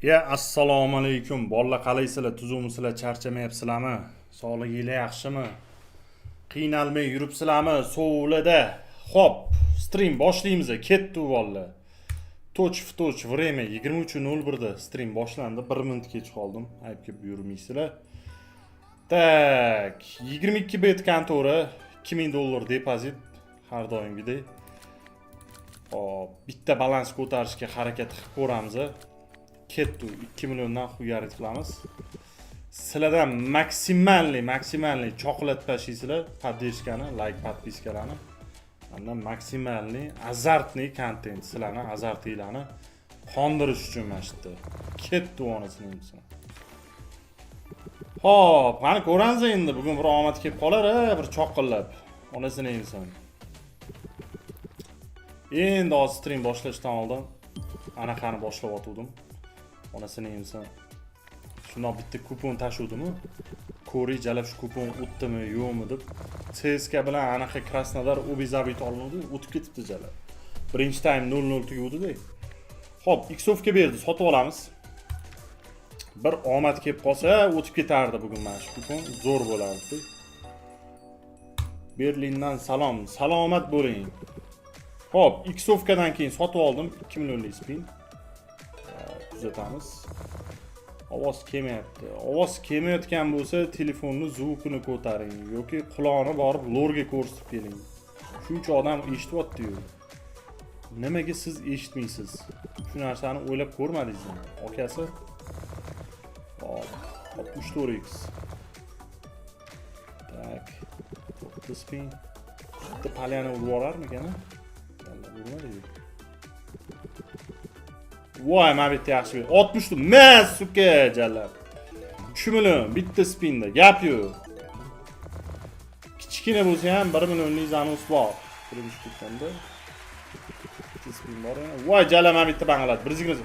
Assalomu alaykum. Bolalar qalaysizlar? Tuzumsizlar? Charchamayapsizlarmi? Sog'lig'inglar yaxshimi? Qiynalmay yuribsizlarmi? Sovulada. Xo'p, stream boshlaymiz. Ketdi bolalar. Toch время 23:01 da stream boshlandi. 1 minut kech qoldim. Aybga buyurmaysizlar. Tak, 22 bet kontori, $2000 depozit har doimgidek. Hop, bitta balans ko'tarishga harakat qilib ko'ramiz. Ketdi 2 milliondan xuyarit qilamiz. Sizlardan maksimalniy chokolat tashlaysizlar, поддержканы, like, подпискаlarni. Andan maksimalniy azartniy kontent sizlarni azartinglarni qondirish uchun mana shu yerda. Ketdi onasini inson. Hop, qani ko'ramiz endi bugun bir omad kelib qolar, bir choqillab. Onasini inson. Endi hozir stream boshlashdan oldin anaqani boshlab o'tdim. Onasini inson. Shundoq bitta kupon tashuvdimi? Ko'riy jalab shu kupon o'tdimi, yo'qmi deb. CSKA bilan anaqa Krasnodar obezabit olindi, o'tib ketibdi jalab. Birinchi time 0-0 tugadi-da. Xo'p, X'ofga berdi, sotib olamiz. Bir omad kelib qolsa, o'tib ketardi bugun mana shu kupon, zo'r bo'lardi. Berlindan salom, salomat bo'ling. Xo'p, X'ofkadan keyin sotib oldim 2 millionlik spin. Kuzatamiz. Ovoz kelmayapti. Ovoz kelmayotgan bo'lsa, telefonni zvukini ko'taring yoki quloqni borib lorga ko'rsatib keling. Shuncha odam eshityapti-yu. Nimaga siz eshitmaysiz? Shu narsani o'ylab ko'rmadingizmi, akasi? Hop, 64x. Tak. To'rtta spin. Bitta palyani urib yuborarmikan? Urmadi. Voy, mana bitta yaxshi. 60 tum. Mas, suka, jalab. 3 million bitta spinda. Gap yo'q. Kichkina bo'lsa ham 1 millionlik zanus bor. Birinchi kutganda. Bitta spin bor. Voy, jalab mana bitta bangalat. 120.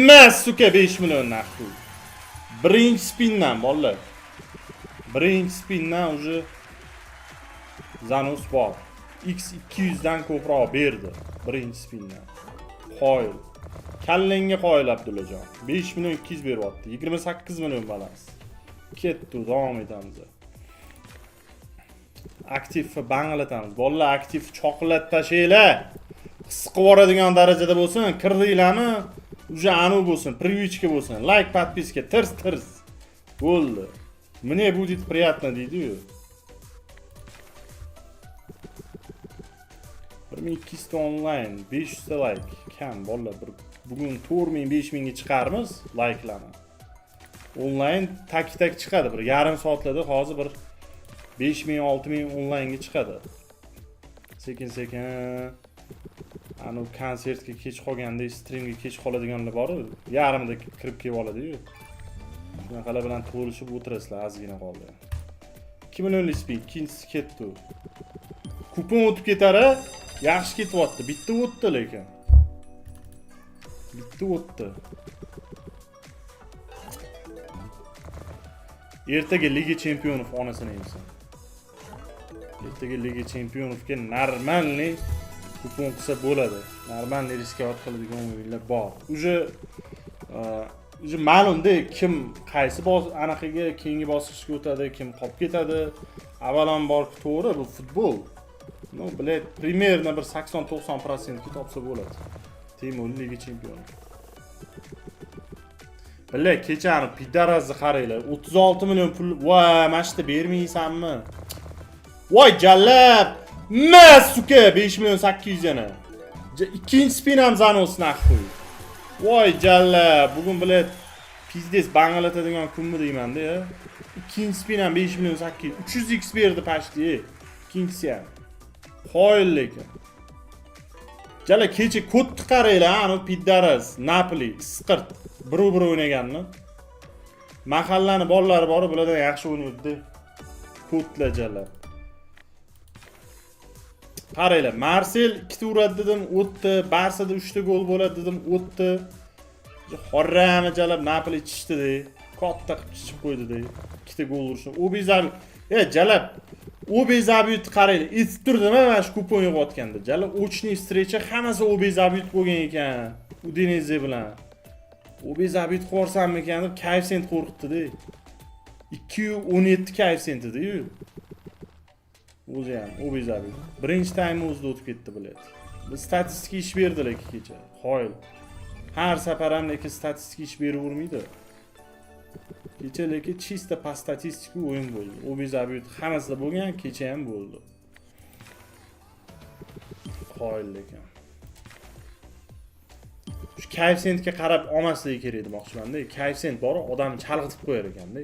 Mas, suka, 5 million naqd. Birinchi spindan, bolalar. Birinchi spindan уже zanus bor. X 200 dan ko'proq berdi. Birinchi spindan. Qoyil. Kallenga qoyil Abdullajon. 5 million 200 beryapti. 28 million balans. Ketdi, davom etamiz. Aktiv banglatamiz. Bolalar aktiv chokolat tashaylar. His qilib yuboradigan darajada bo'lsin. Kirdinglarmi? Уже anu bo'lsin, привычка bo'lsin. Like, подписка, tirs. Bo'ldi. Мне будет приятно deydi-yu. 1200 onlayn, 500 like. Kam bolalar, bugun 4000-5000 ga chiqarmiz like'larni. Onlayn tak chiqadi. Bir yarim soatlarda hozir bir 5000-6000 onlaynga chiqadi. Sekin anu konsertga kech qolganda, streamga kech qoladiganlar bor, yarimda kirib kelib oladi-yu. Shunaqalar bilan to'lishib o'tirasizlar, ozgina qoldi. 2 millionlik spin, ikkinchisi ketdi. Kupon o'tib ketara, yaxshi ketyapti. Bitta o'tdi lekin. Bitta o'tdi. Ertaga Liga Chempionov onasini inson. Ertaga Liga Chempionovga normalniy kupon qilsa bo'ladi. Normalniy riskovat qiladigan o'yinlar bor. Uje ma'lumda kim qaysi anaqaga keyingi bosqichga o'tadi, kim qolib ketadi. Avvalambor to'g'ri, bu futbol. No, bled, примерно bir 80-90% ga topsa bo'ladi. Temur Liga chempioni. Billa kechani pidarazni qaranglar. 36 million pul. Voy, mashta bermaysanmi? Voy, jallab. Mas, suka, 5 million 800 yana. Ikkinchi spin ham zanos naqd. Voy, jallab. Bugun billa pizdes banglatadigan kunmi deyman-da, ya. Ikkinchi spin ham 5 million 800. 300x berdi pashti. Ikkinchisi ham. Qoyil lekin. Jala kecha kodni qaranglar, anu piddaras, Napoli, isqirt, bir o'ynaganmi? Mahallani bolalari bor, bulardan yaxshi o'ynaydi. Kodlar jala. Qaranglar, Marsel 2 ta uradi dedim, o'tdi. Barsada 3 ta gol bo'ladi dedim, o'tdi. Horrami jalab Napoli chishdi-da. Katta qilib chiqib qo'ydi-da. 2 ta gol urishni. Obizal, jalab Obezabit qaranglar, etib turdimi mana shu kupon yo'qotganda. Jala ochniy встреча hammasi obezabit bo'lgan ekan. Udineze bilan. Obez abit qo'rsanmikan deb koeffitsient qo'rqitdi-da. 217 koeffitsient edi-yu. O'zi ham obez abit. Birinchi taym o'zida o'tib ketdi bilet. Biz statistika ish berdilar kecha. Xo'yl. Har safar ham lekin statistika ish beravermaydi. Kecha lekin chista po statistika o'yin bo'ldi. Obez abit hammasida bo'lgan, kecha ham bo'ldi. Xo'yl lekin. Shu koeffitsiyentga qarab olmasligi kerak demoqchiman-da. Koeffitsiyent bor, odamni chalg'itib qo'yar ekan-da.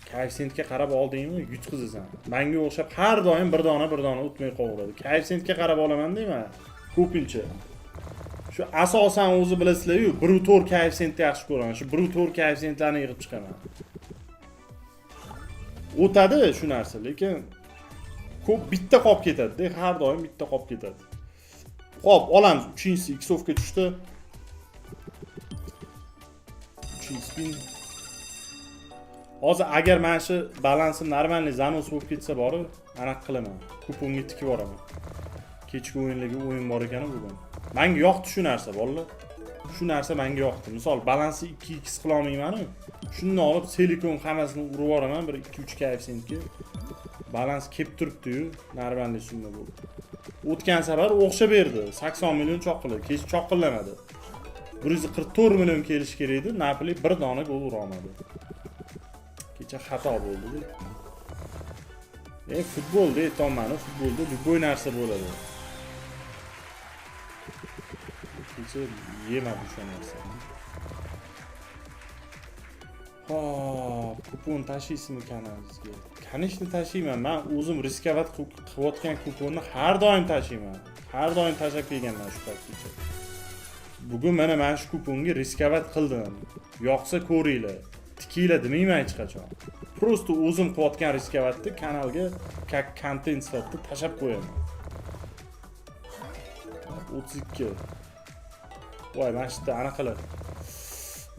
Koeffitsiyentga qarab oldingmi, yutqizasan. Menga o'xshab har doim bir dona o'tmay qolaveradi. Koeffitsiyentga qarab olaman deyman. Ko'pincha. Shu asosan o'zi bilasizlar-ku, 1.4 koeffitsiyentni yaxshi ko'raman. Shu 1.4 koeffitsiyentlarni yig'ib chiqaman. O'tadi shu narsa, lekin ko'p bitta qolib ketadi-da, har doim bitta qolib ketadi. Xo'p, olamiz. 3-chi X-ovga tushdi. 3-chi spin. Hozir agar men shu balansim normalniy zanos bo'lib ketsa bori, aniq qilaman. Kuponga tikib boraman. Kechki o'yinligi o'yin bor ekan bugun. Menga yoqdi shu narsa, bolalar. Shu narsa menga yoqdi. Misol, balansi 2x qila olmayman-ku. Shuni olib silikon hammasini urib yuboraman bir 2-3 koeffitsiyentga. Balans kelib turibdi-yu, normalniy summa bo'ldi. O'tgan safar o'xshab berdi. 80 million choqqiladi. Kech choqqillamadi. 144 million kelish kerak edi. Napoli bir dona gol ura olmadi. Kecha xato bo'ldi. Futbolda aytolmani, futbolda любой narsa bo'ladi. Kecha yemadi o'sha narsa. Hop, kupon tashiysizmi kanalingizga? Конечно tashiyman. Men o'zim riskovat qilayotgan kuponni har doim tashiyman. Har doim tashab kelganman shu paytgacha. Bugun mana men shu kuponga riskovat qildim. Yoqsa ko'ringlar. Tikila demayman hech qachon. Prosta o'zim qilayotgan riskovatni kanalga как kontent sifatida tashab qo'yaman. 32. Voy, mana shu yerda anaqalar.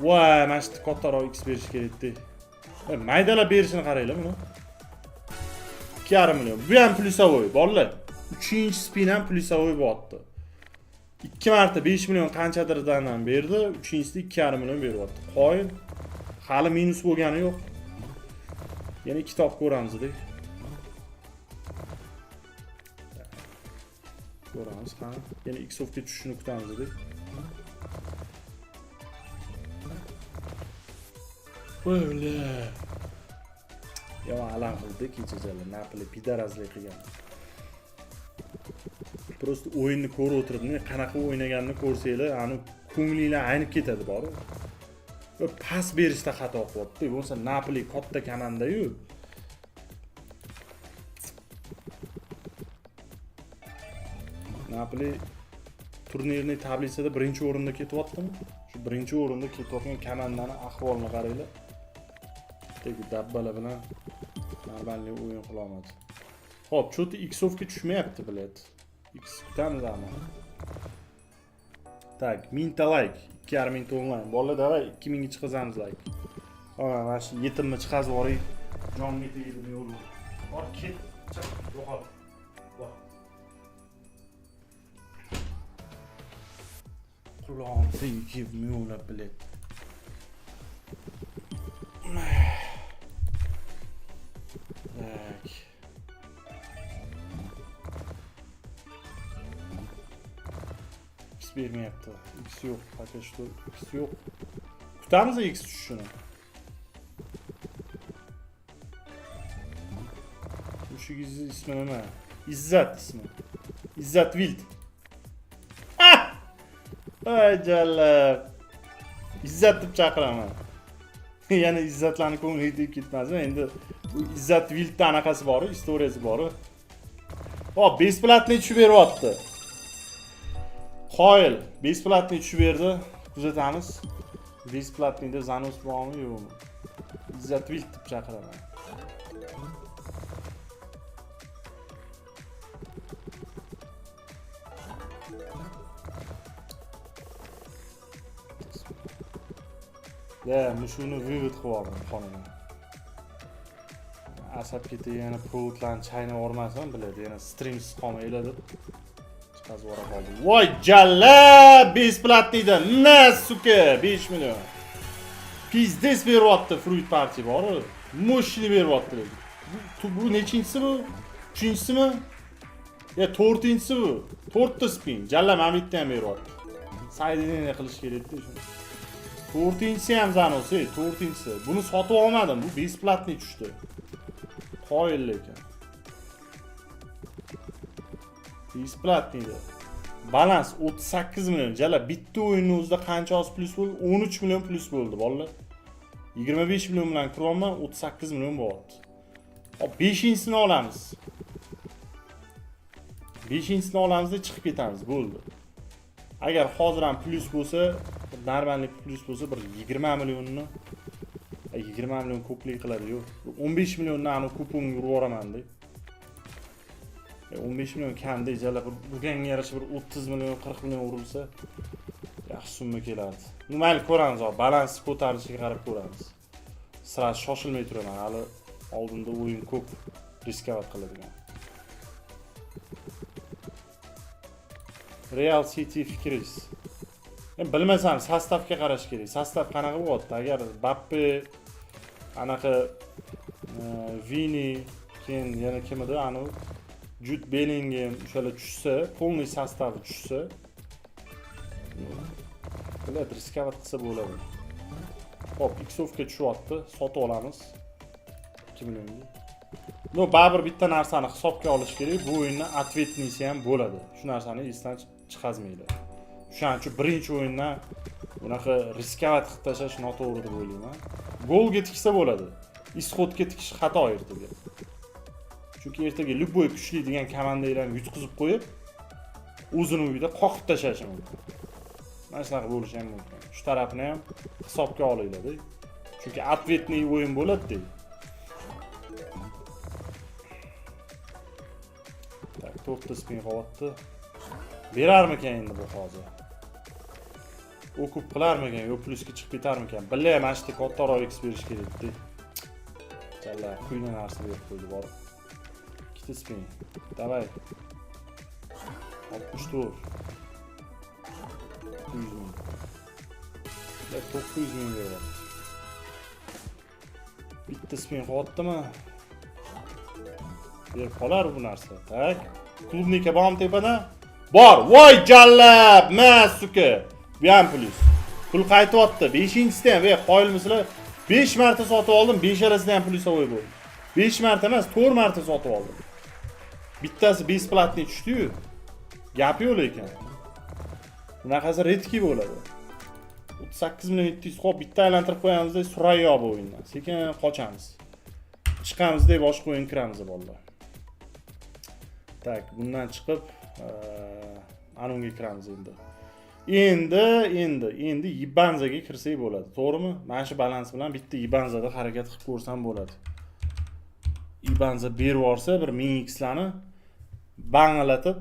Voy, mana shu yerda kattaroq X berish kerak-da. Maydalab berishini qaranglar buni. 2,5 million. Bu ham plyusovoy, bolalar. 3-chi spin ham plyusovoy bo'pti. 2 marta 5 million qanchadirdan ham berdi, 3-chisida 2,5 million beryapti. Qo'ying. Hali minus bo'lgani yo'q. Yana kitob ko'ramiz-da. Ko'ramiz, qani. Yana X-ovga tushishini kutamiz-da. O'la. Yo, alam qildi kechalar. Napoli pidarazlik qilgan. Prosta o'yinni ko'rib o'tirdim. Qanaqa o'ynaganini ko'rsanglar, ani ko'nglinglar aynib ketadi bor-ku. Va pas berishda xato qilyapti. Bo'lsa Napoli katta komanda-yu. Napoli turnirning tablisida birinchi o'rinda ketyaptimi? Shu birinchi o'rinda ketayotgan komandaning ahvolini qaranglar. Tegi dabbala bilan normalniy o'yin qila olmadi. Xo'p, cho'ti X-ovga tushmayapti, bilet. X kutamiz ama. Tak, 1000 ta like, 2,5 ming online. Bolalar, davay 2000 ga chiqazamiz like. Mana shu yetimni chiqazib yuboring. Jonga tegdi yo'l. Bor, ket, chiq, yo'qol. Bor. Qulon, give me una bilet. Tak. X bermayapti. X yo'q, пока что X yo'q. Kutamiz X tushishini. Mushigizni ismi nima? Izzat ismi. Izzat Wild. Ah! Ay jallab. Izzat deb chaqiraman. Yana izzatlarni ko'ngliga tegib ketmasmi? Endi bu Izzat Wildda anaqasi bor, istoriyasi bor. Hop, besplatniy tushib beryapti. Qoyil, besplatniy tushib berdi. Kuzatamiz. Besplatniyda Zanos bormi, yo'qmi? Izzat Wild deb chaqiraman. Ya, mushuni vivid qilib xonimga. Asab ketib yana proutlarni chayna o'rmasam biladi, yana streamsiz qolmaylar deb Qazvora qoldi. Voy jalla besplatniyda. Na suka 5 million. Pizdes beryapti Fruit Party bor. Moshini beryapti. Bu nechinchisi bu? 3-chisimi? Ya 4-inchisi bu. 4 ta spin. Jalla mana bu yerda ham beryapti. Saydini qilish kerak-da shuni. 4-inchisi ham zanosi, 4-inchisi. Buni sotib olmadim. Bu besplatniy tushdi. Qoyil lekin. Besplatniyda. Balans 38 million. Jala bitta o'yinning o'zida qancha oz plyus bo'ldi? 13 million plyus bo'ldi, bolalar. 25 million bilan kiryapman, 38 million bo'lyapti. Hop, 5-inchisini olamiz. 5-inchisini olamizda chiqib ketamiz, bo'ldi. Agar hozir ham plyus bo'lsa, normallik plyus bo'lsa bir 20 millionni 20 million ko'plik qiladi, yo'q. 15 milliondan aniq kuponga urib yuboraman deb. 15 million kamda ijala bo'lganga yarasha bir 30 million 40 million urilsa yaxshi summa kelardi. Mayli ko'ramiz, balans ko'tarilishiga qarab ko'ramiz. Sira shoshilmay turaman, hali oldinda o'yin ko'p riskovat qiladigan. Real City fikringiz. Men bilmasam, sostavga qarash kerak. Sostav qanaqa bo'lyapti? Agar Mbappe, anaqa Vini, keyin yana kim edi? Jude Bellingham o'shalar tushsa, полный sostavi tushsa, bular riskovat qilsa bo'ladi. Hop, X-ovga tushyapti, sotib olamiz. 2 millionga. No, baribir bitta narsani hisobga olish kerak. Bu o'yinda ответнisi ham bo'ladi. Shu narsani esdan chiqazmaydi. Shuning uchun birinchi o'yindan bunaqa riskovat qilib tashlash noto'g'ri deb o'ylayman. Golga tiksa bo'ladi. Ishodga tikish xato ertaga. Chunki ertaga любой kuchli degan komandalarni yutqizib qo'yib, o'zini uyida qoqib tashlashi mumkin. Mana shunaqa bo'lishi ham mumkin. Shu tarafni ham hisobga olinglar-da. Chunki ответный o'yin bo'ladi-da. Tak, 4 ta spin qo'yapti. Berarmikan endi bu hozir? O'qib qilarmikan, yo plyusga chiqib ketarmikan? Billa ham mana shu kattaroq X berish kerak-da. Jalla, quyni narsa berib qo'ydi bor. Spin. Давай. 64. 900 ming. 900 ming beryapti. Bitta spin qo'yaptimi? Berib qolar bu narsa. Tak. Klubniki bormi tepada? Bor. Voy jallab, masuka. Bu ham plyus. Pul qaytyapti. 5-inchisida ham, qoyilmisizlar? 5 marta sotib oldim, 5-alasida ham plyus o'y bo'ldi. 5 marta emas, 4 marta sotib oldim. Bittasi besplatniy tushdi-yu. Gap yo'q lekin. Bunaqasi redki bo'ladi. 38 million 700 qo'yib bitta aylantirib qo'yamizda Surayyo bu o'yindan. Sekin qochamiz. Chiqamizda boshqa o'yin kiramiz bolalar. Tak, bundan chiqib anonga kiramiz endi. Endi Ibanzaga kirsak bo'ladi, to'g'rimi? Mana shu balans bilan bitta Ibanzada harakat qilib ko'rsam bo'ladi. Ibanza berib yorsa bir 1000x larni banglatib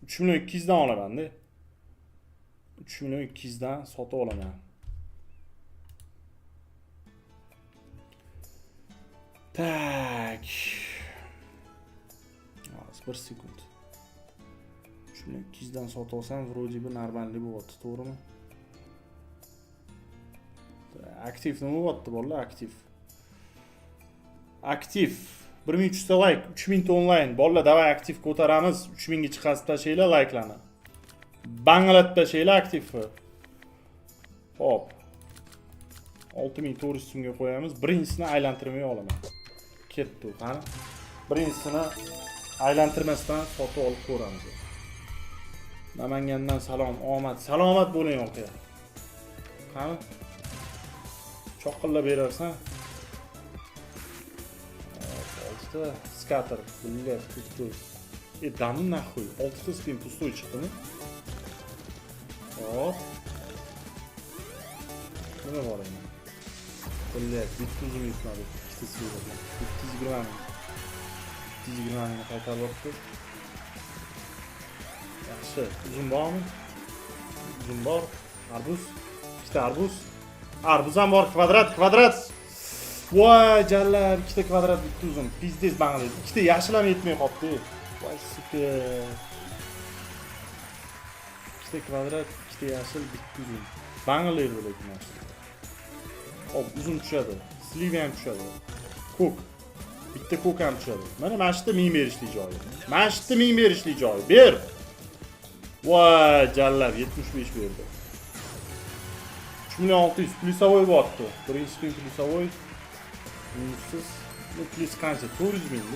3 million 200 dan olaman-da. 3 million 200 dan sotib olaman. Tak. 1 sekund. 3 million 200 dan sotib olsam, вроде бы normallik bo'lyapti, to'g'rimi? Aktiv nima bo'lyapti bolalar? Aktiv 1300 ta like, 3000 ta onlayn. Bolalar davay aktiv ko'taramiz. 3000 ga chiqasib tashlaylar like'larni. Banglatib tashlaylar aktivni. Hop. 6400 so'mga qo'yamiz. Birinchisini aylantirmay olaman. Ketdi, qani? Birinchisini aylantirmasdan sotib olib ko'ramiz. Namangandan salom, omad. Salomat bo'ling aka. Qani? Cho'qqillab berarsan. Скатер, блядь, пустой. Да ну нахуй, 6 спин пустой chiqdimi? Hop. Nima bor endi? Блядь, bitta uzun yutmadi. Ikkita spin. 320 ming. 320 ming qaytarib olibdi. Yaxshi, uzun bormi? Uzun bor. Arbuz. Ikkita arbuz. Arbuz ham bor, kvadrat. Voy jallar, ikkita kvadrat bitta uzun. Pizdes banglaydi. Ikkita yashil ham yetmay qopti. Voy suka. ikkita kvadrat, ikkita yashil, bitta uzun. Banglaydi lekin mana. Hop, uzun tushadi. Sliv ham tushadi. Ko'k. Bitta ko'k ham tushadi. Mana shu yerda men berishli joyi. Mana shu yerda men berishli joyi. Ber. Voy, jallab 75 berdi. 3600 plusavoy bo'pti. Birinchi kun plusavoy. Minussiz. Bu plus qancha? 400 ming.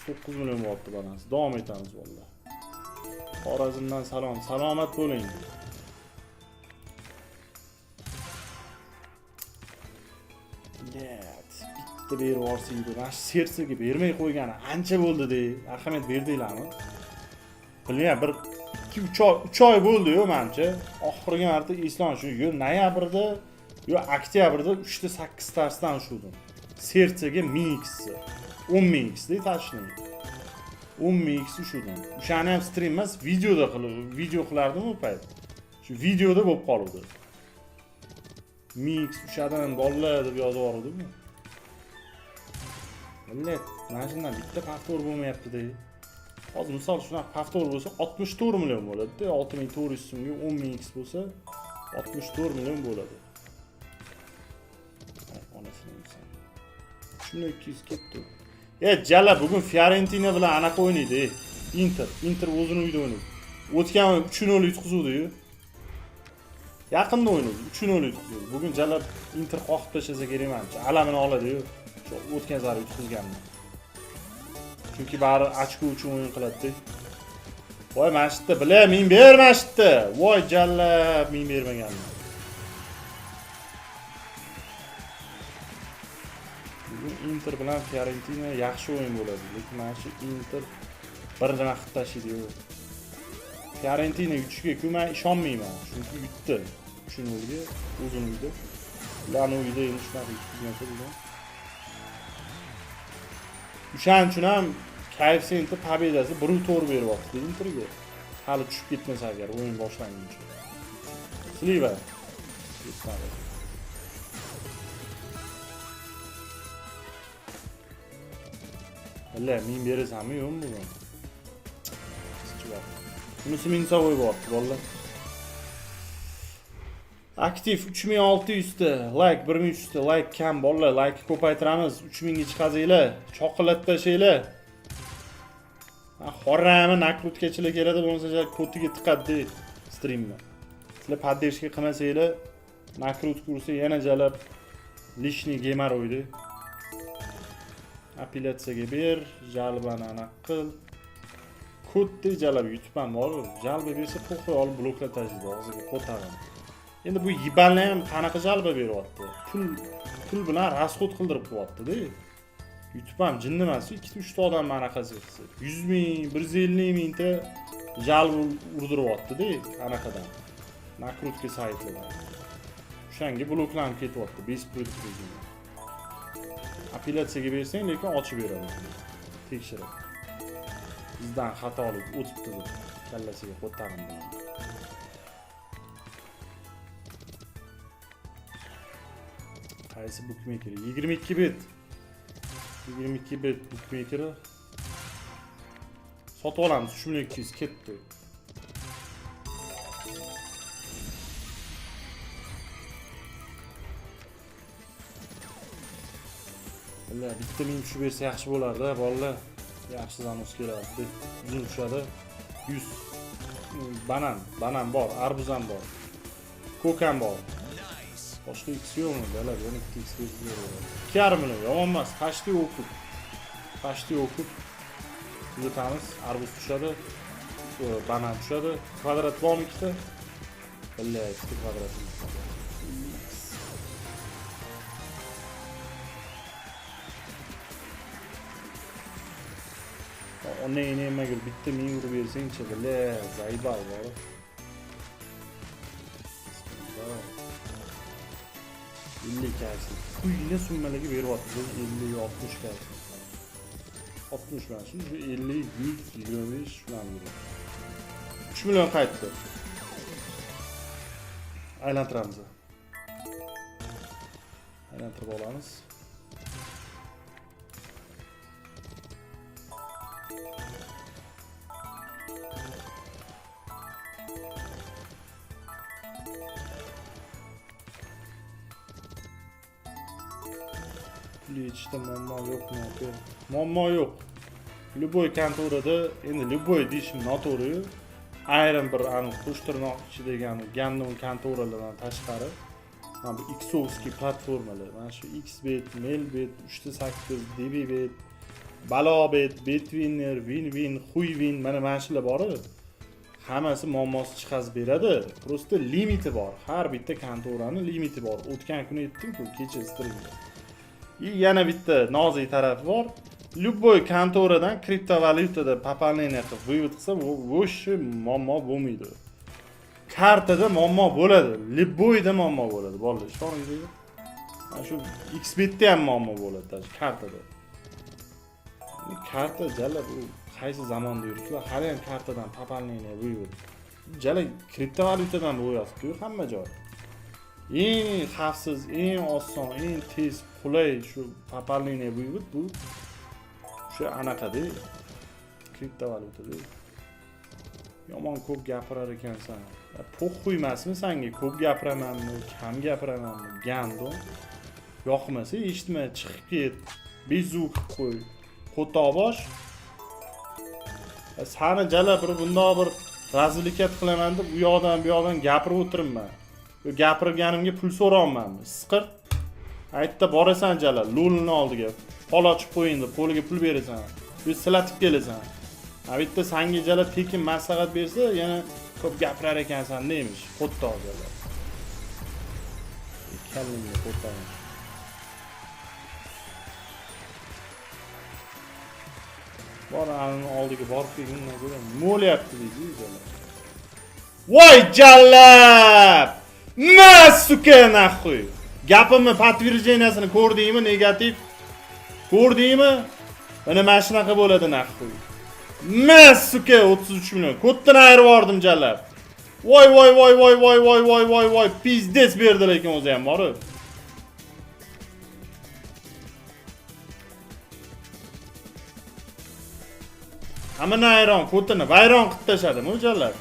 39 million bo'pti balans. Davom etamiz vallahi. Xorazmdan salom. Salomat bo'ling. Bitta berib yuborsaydi. Mana shu sersiga bermay qo'ygani ancha bo'ldi-da. Ahamiyat berdinglarmi? Bilmayman, bir 2-3 oy bo'ldi-yu menimcha. Oxirgi marta eslon shu noyabrda, yo oktyabrda 3 ta 8 tarsdan ushuvdim. Sersiga 1000x, 10.000x deb tashlayman. 10.000x ushuvdim. O'shani ham stream emas, video qilardim u payt. Shu videoda bo'lib qoldi. 1000x ushadan bolalar deb yozib yubordim. Millat, mana shundan bitta paftor bo'lmayapti-da. Hozir misol shunaqa paftor bo'lsa 64 million bo'ladi-da. 6400 so'mga 10.000x bo'lsa 64 million bo'ladi. Shuni 200 ketdi. Jala bugun Fiorentina bilan anaqa o'ynaydi. Inter o'zini uyda o'ynaydi. O'tgan o'yin 3-0 yutqizuvdi-yu. Yaqinda o'ynaydi. 3-0 yutqizuvdi. Bugun Jala Inter qoqib tashlasa kerak menimcha. Alamini oladi-yu. Shu o'tgan zar yutqizganmi? Chunki bari ochko uchun o'yin qiladi-da. Voy, mana shu yerda bilay, men bermasdi. Voy, Jala men bermaganman. Inter bilan Fiorentina yaxshi o'yin bo'ladi, lekin mana shu Inter bir nima qilib tashlaydi-yu. Fiorentina yutishiga men ishonmayman, chunki yutdi. 3-0 ga o'zini uyda. Ularning uyida endi shunaqa yutqizmasa bo'ladi. O'shaning uchun ham koeffitsiyenti pobedasi 1.4 beryapti Interga. Hali tushib ketmasa agar o'yin boshlanguncha. Sliva. Valla men berasammi yo'qmi bugun? Bunisi minsavoy bo'pti valla. Aktiv 3600 ta, like 1300 ta, like kam bolalar, like ko'paytiramiz. 3000 ga chiqazinglar, choqillat tashlaylar. Xorrami nakrutkachilar keladi, bo'lmasa kotiga tiqadi streamni. Sizlar poddershka qilmasanglar, nakrutka ursa yana jalab lishniy gemar o'ydi. Apellyatsiyaga ber, jalbani aniq qil. Kodni jalab yutibman bor. Jalba bersa qo'y olib bloklar tashlaydi, og'ziga qo'tagan. Endi bu yibalni ham qanaqa jalba beryapti? Pul bilan rasxod qildirib qo'yapti-da. Yutibman jinni emas, 2-3 ta odam anaqasi qilsa. 100 ming, 150 mingta jalb urdiryapti-da anaqadan. Nakrutka saytlardan. O'shanga bloklanib ketyapti, bez predupredение. Apellyatsiyaga bersang, lekin ochib beradi. Tekshirib. Bizdan xatolik o'tibdi deb kallasiga qo'tarim. Qaysi bookmaker? 22 bit. 22 bit bookmaker. Sotib olamiz, 3200 ketdi. Valla bitta men tushib bersa yaxshi bo'lardi, bolalar. Yaxshi zanos keladi. Uzun tushadi. 100 banan bor, arbuz ham bor. Ko'k ham bor. Boshqa X yo'qmi? Bala, yana X beradi. 2,5 million yomon emas. Почти o'qib. Uzatamiz, arbuz tushadi. Banan tushadi. Kvadrat bormi ikkita? Valla, ikkita kvadrat. Ona inemaga bitta 1000 urib bersang-chi, bile zaybal bor. Ellik kaysi. Quyina summalarga beryapti. 50-60 kaysi. 60 mana shu 50, 100, 25 shundan beradi. 3 million qaytdi. Aylantiramiz. Aylantirib olamiz. Lichda muammo yo'qmi aka? Muammo yo'q. Любой kontorada endi любой deyishim noto'g'ri. Ayrim bir qo'shtirnoq ichidagi gandom kontoralardan tashqari mana bu Xovskiy platformalar, mana shu Xbet, Melbet, 3.8, DBBet, Balobet, Betwinner, Winwin, Xuyvin mana shular bor. Hammasi muammosi chiqazib beradi. Prosta limiti bor. Har bitta kontoraning limiti bor. O'tgan kuni aytdim-ku, kecha streamda. Yana bitta nozik tarafi bor. Любой kontoradan kriptovalyutada пополнение qilib vывод qilsa, o'sha muammo bo'lmaydi. Kartada muammo bo'ladi. Любойda muammo bo'ladi. Bolalar, ishoningizmi? Mana shu Xbetda ham muammo bo'ladi, kartada. Karta jala bu qaysi zamonda yuribsizlar? Hali ham kartadan пополнение vывод. Jala kriptovalyutadan bo'lyapti-ku hamma joy. Eng xavfsiz, eng oson, eng tez, qulay shu пополнение vывод bu shu anaqada kriptovalyutada. Yomon ko'p gapirar ekansan. Po'xuy emasmi senga? Ko'p gapiramanmi, kam gapiramanmi? Gandon. Yoqmasa eshitma, chiqib ket. Bezuk qo'y. Qo'tobosh. Sani jala bir bundoq bir razilikat qilaman deb u yoqdan bu yoqdan gapirib o'tiribman. Bu gapirganimga pul so'rayapmanmi? Siqir. Aytda borasan jala, lo'lni oldiga. Pol ochib qo'ying deb qo'liga pul berasan. Bu silatib kelasan. Ha bitta senga jala tekin maslahat bersa, yana ko'p gapirar ekansan deymish. Qo'ttoq jala. Kallimga qo'ttoq. Boraning oldiga borib kelgandan ko'ra mo'lyapti deysiz jala. Voy jallab! Ma suka naxuy. Gapimni подтверждениясini ko'rdingmi, negativ? Ko'rdingmi? Mana shunaqa bo'ladi naxuy. Ma suka 33 million. Ko'tdan ayirib yubordim jallab. Voy, pizdes berdi lekin o'zi ham bor. Hamma ayron, ko'tini vayron qilib tashladim o'jallab.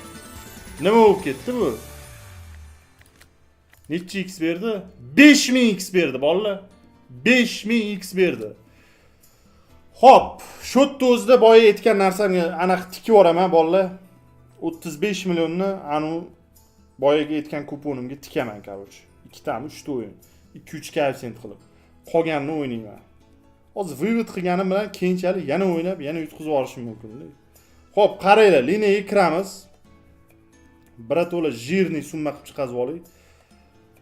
Nima bo'lib ketdi bu? Necha x berdi? 5000 x berdi bolalar. 5000 x berdi. Hop, shu o'zida boya aytgan narsamga aniq tikib yuboraman bolalar. 35 millionni anu boyaga aytgan kuponimga tikaman, короче. 2 tami 3 ta o'yin. 2-3 koeffitsient qilib. Qolganini o'ynayman. Hozir vывод qilganim bilan keyinchalik yana o'ynab, yana yutqizib yuborishim mumkin. Xo'p, qaranglar, liniyaga kiramiz. Birato'la jirniy summa qilib chiqazib olaylik.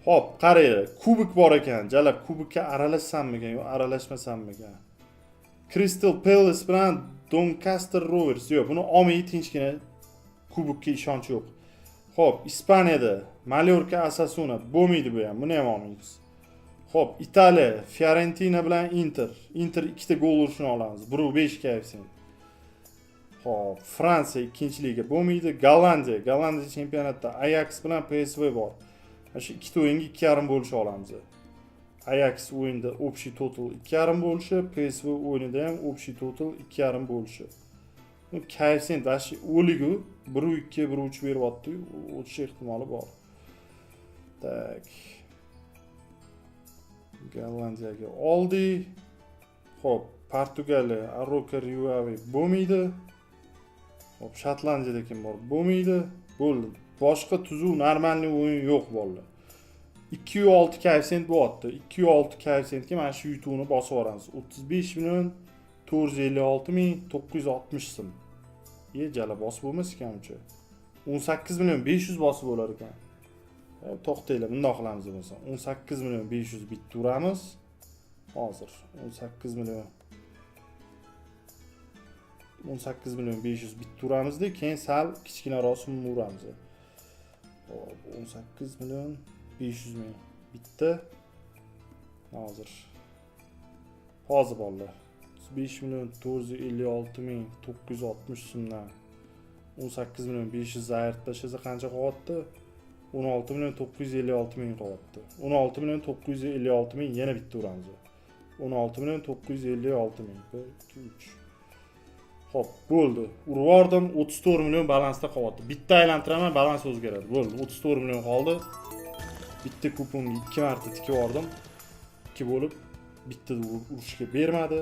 Xo'p, qaranglar, kubik bor ekan. Jalab kubikka aralashsammikan yo aralashmasammikan. Crystal Palace bilan Doncaster Rovers. Yo'q, buni olmay tinchgina kubikka ishonch yo'q. Xo'p, Ispaniyada Mallorca Osasuna bo'lmaydi bu ham. Buni ham olmaymiz. Xo'p, Italiya Fiorentina bilan Inter. Inter 2 ta gol urishini olamiz. 1.5 koeffitsient. Xo'p, Fransiya ikkinchi liga bo'lmaydi. Gollandiya chempionatida Ajax bilan PSV bor. Mana shu 2 ta o'yinga 2.5 bo'lish olamiz. Ajax o'yinda общий total 2.5 bo'lishi, PSV o'yinida ham общий total 2.5 bo'lishi. Bu koeffitsient vashi o'ligu 1.2, 1.3 beryapti, o'tish ehtimoli bor. Tak. Gollandiyaga oldi. Xo'p, Portugaliya Aroca Riuave bo'lmaydi. Hop, Shotlandiyada kim bor? Bo'lmaydi. Bo'ldi. Boshqa tuzuv normalniy o'yin yo'q bolalar. 2.6 koeffitsient bo'lyapti. 2.6 koeffitsiyentga mana shu yutuvni bosib yuboramiz. 35 million 456 ming 960 so'm. Jala bosib bo'lmas ekan uncha. 18 million 500 bosib bo'lar ekan. To'xtaylar, bundoq qilamiz bo'lsa. 18 million 500 bitta uramiz. Hozir 18 million 500 bitta uramizda, keyin sal kichkinaroq summa uramiz. Hop, 18 million 500 ming bitta. Hozir bolalar. 5 million 456 ming 960 so'mdan 18 million 500 ayirib tashlasa qancha qolyapti? 16 million 956 ming qolyapti. 16 million 956 ming yana bitta uramiz. 16 million 956 ming. 1 2 3 Hop, bo'ldi. Urib yubordim, 34 million balansda qolyapti. Bitta aylantiraman, balans o'zgaradi. Bo'ldi, 34 million qoldi. Bitta kuponga 2 marta tikib yubordim. 2 bo'lib, bitta urishga bermadi.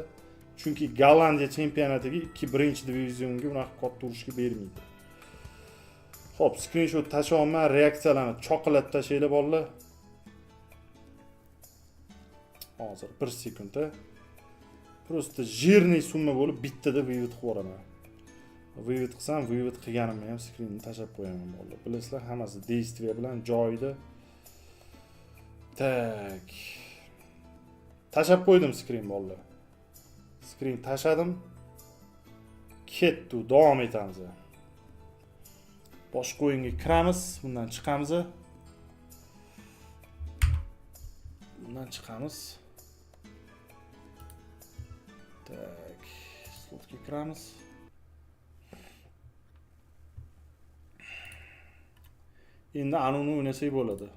Chunki Gollandiya chempionatiga 2 birinchi divizionga unaqa katta urishga bermaydi. Hop, screenshot tashlayapman, reaksiyalarni choqilab tashlaylar bolalar. Hozir 1 sekundda. Просто жирный summa bo'lib bittada vivit qilib yuboraman. Vivit qilsam, vivit qilganimni ham skrinni tashlab qo'yaman bolalar. Bilasizlar, hammasi действие bilan joyida. Tak. Tashlab qo'ydim skrin bolalar. Skrin tashladim. Ketdi, davom etamiz. Boshqa o'yinga kiramiz, bundan chiqamiz. Bundan chiqamiz. Tak, slotga kiramiz. Endi anuni o'ynasak bo'ladi.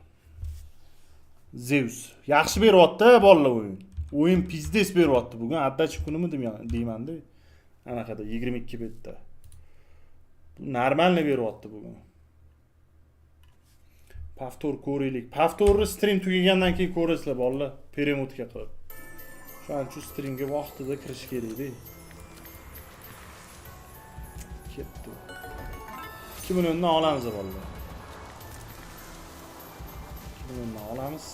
Zeus. Yaxshi beryapti bolalar o'yin. O'yin pizdes beryapti bugun. Atdachi kunimi deyman-da. Anaqada 22 betda. Bu normalni beryapti bugun. Pavtor ko'raylik. Pavtorni stream tugagandan keyin ko'rasizlar bolalar. Peremotga qilib. Shu stringga vaqtida kirish kerak-da. Ketdi. 2 millionni olamiz bolalar. 2 millionni olamiz.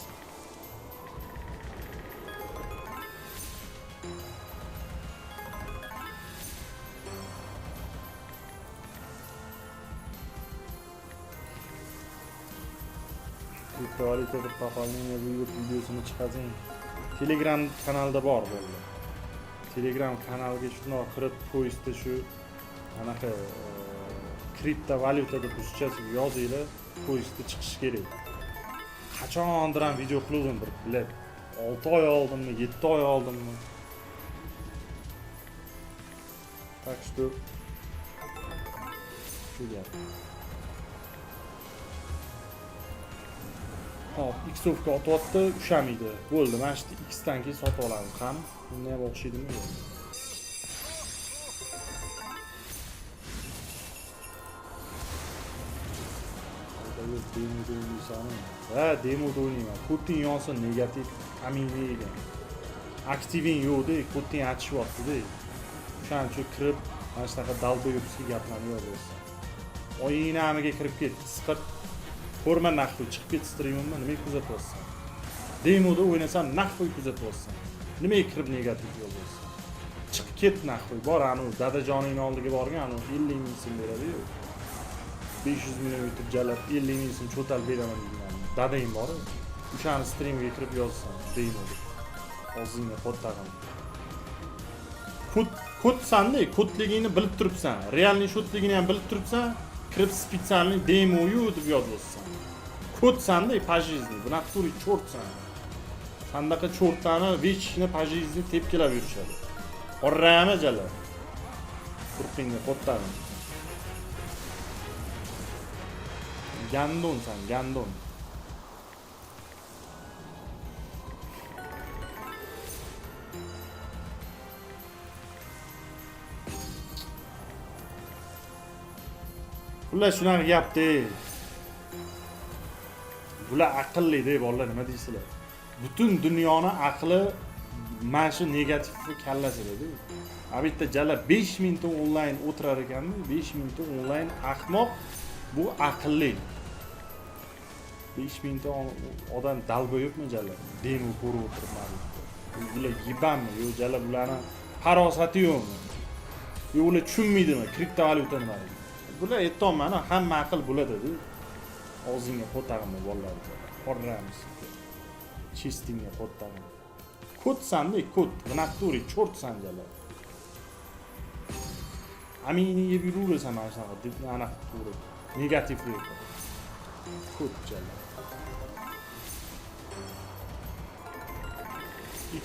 Kriptovalyutada пополнение videosini chiqazing. Telegram kanalda bor bo'ldi. Telegram kanaliga shundoq kirib poistda shu anaqa kriptovalyutada ruschasi yozinglar, poistda chiqish kerak. Qachondir ham video qildim bir bilib. 6 oy oldimmi, 7 oy oldimmi? Tak что shu gap. Hop, X-ovka otyapti, ushamaydi. Bo'ldi, mana shu X dan keyin sotib olamiz. Qani, bunga ham o'xshaydimi? Ha, demoda o'ynayman. Putin yonsin negativ, aminli ekan. Aktiving yo'qda, Putin achishyapti-da. O'shaning uchun kirib, mana shunaqa dalboyobski gaplarni yozyapsan. O'yinamiga kirib ketdi, siqib ko'rma nahvoy chiqib ket streamimni, nimaga kuzatyapsan? Demoda o'ynasam nahvoy kuzatyapsan. Nimaga kirib negativ yozyapsan? Chiqib ket nahvoy. Bor anu dadajoning oldiga borgan, anu 50 ming so'm beradi-yu. 500 million yutib jalab 50 ming so'm cho'tal beraman degan. Dadang bor. O'shani streamga kirib yozsan, demoda. O'zingga qo'ttag'in. Kodsan-da, kodligingni bilib turibsan. Realniy shotligini ham bilib turibsan. Kirib spesialniy demoyu deb yozibsan. Kodsan-da, pajizniy. Bu naturi cho'rtsan. Sandaqa cho'rtlarni vechni pajizni tepkilab yurishadi. Qorrama jala. Turqingga qo'ttag'in. Gandonsan, gandon. Bular shunaqa gapdi. Bular aqlli-da bolalar, nima deysizlar? Butun dunyoni aqli mana shu negativ kallasida-da. A bitta jala 5000 ta onlayn o'tirar ekan-da, 5000 ta onlayn ahmoq, bu aqlli. 5000 ta odam dalboyobmi jala? Demo ko'rib o'tiribman. Bular yibanmi? Yo jala bularni farosati yo'qmi? Yo ular tushunmaydimi kriptovalyuta nima? Bular aytayapman, hamma aql bo'ladi-da. Og'zingga qo'tag'imni bolalar. Qorramiz. Chestingga qo'tag'im. Kodsan-da, kod. Naturi cho'rtsan jala. Amini yeb yurasan mana shunaqa deb aniq to'g'ri. Negativ yo'q. Kod jala.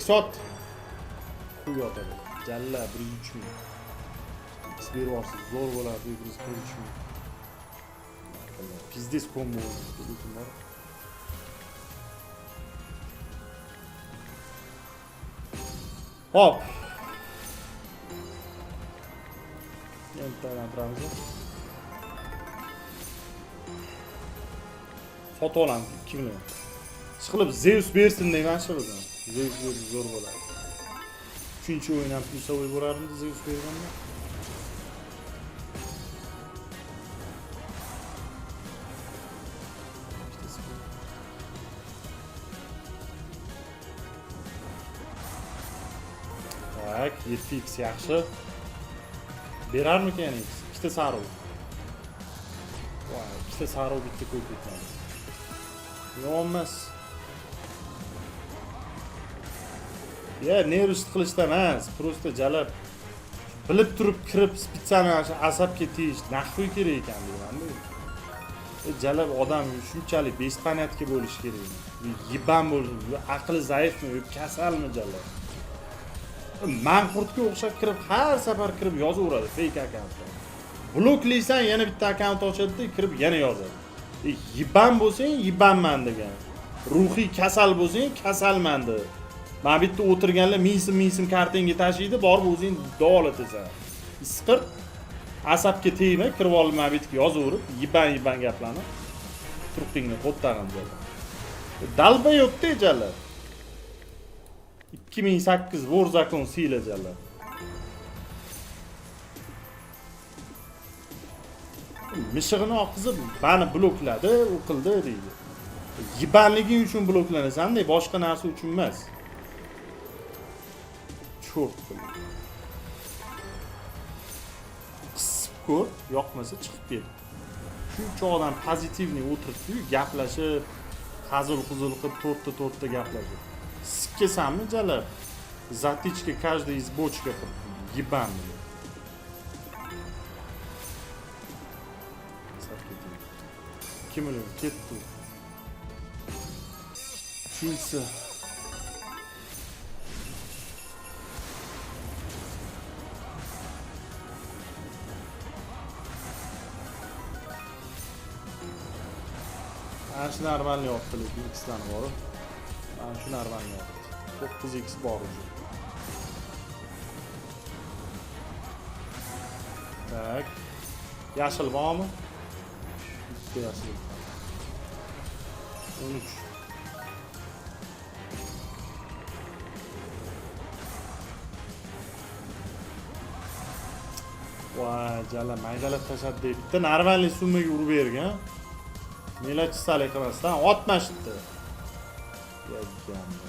Xot qo'yotadi. Jalla 103 ming. X beryapsiz, zo'r bo'ladi, 143 ming. Pizdes kombo bunlar. Hop. Endi turamiz. Sotib olamiz 2 million. Chiqilib Zeus bersin deyman shu o'zim. Zeus bersa zo'r bo'ladi. 3-o'yin ham plyusovый bo'lardi Zeus berganda. Tak, 7x yaxshi. Berarmikan x? Ikkita sariq. Voy, ikkita sariq bitta ko'p ketadi. Yo'qmas. Ya, nervist qilishda emas, просто jalab bilib turib kirib spitsani asabga tegish nahvoy kerak ekan deyman-da. Jalab odam shunchalik bespanatga bo'lish kerak. Yiban bo'lish, aqli zaifmi, kasalmi jalab? Manqurtga o'xshab kirib har safar kirib yozaveradi fake akkauntda. Bloklaysan yana bitta akkaunt ochadi, kirib yana yozadi. Yiban bo'lsang, yibanman degan. Ruhiy kasal bo'lsang, kasalman de. Men bitta o'tirganlar ming kartingga tashiydi, borib o'zing davolatasan. Isqir asabga tegma, kirib olib men bitga yozaverib, yiban gaplarni turqingni qo'ttag'im dedi. Dalba yo'qda jallar. 2008 War zakon siyla jallar. Mishig'ini oqizib, bani blokladi, u qildi deydi. Yibanliging uchun bloklanasan-da, boshqa narsa uchun emas. Cho'rt qildi. Qisib ko'r, yoqmasa chiqib ket. Shuncha odam pozitivniy o'tiribdi, gaplashib, hazil-huzul qilib to'rtta gaplashib. Sikkasanmi jalab? Zatichka каждый из бочка ебан. Kim bilan ketdi? Uchinchisi. Shu normalni yopdi, X-dan bor. Mana shu normalni yopdi. 9x bor uje. Tak. Yashil bormi? Bitta yashil. 13. Voy, jala maydalab tashadi. Bitta normalni summaga urib bergan. Melachi sal qilmasdan otmashdi. Yaganda.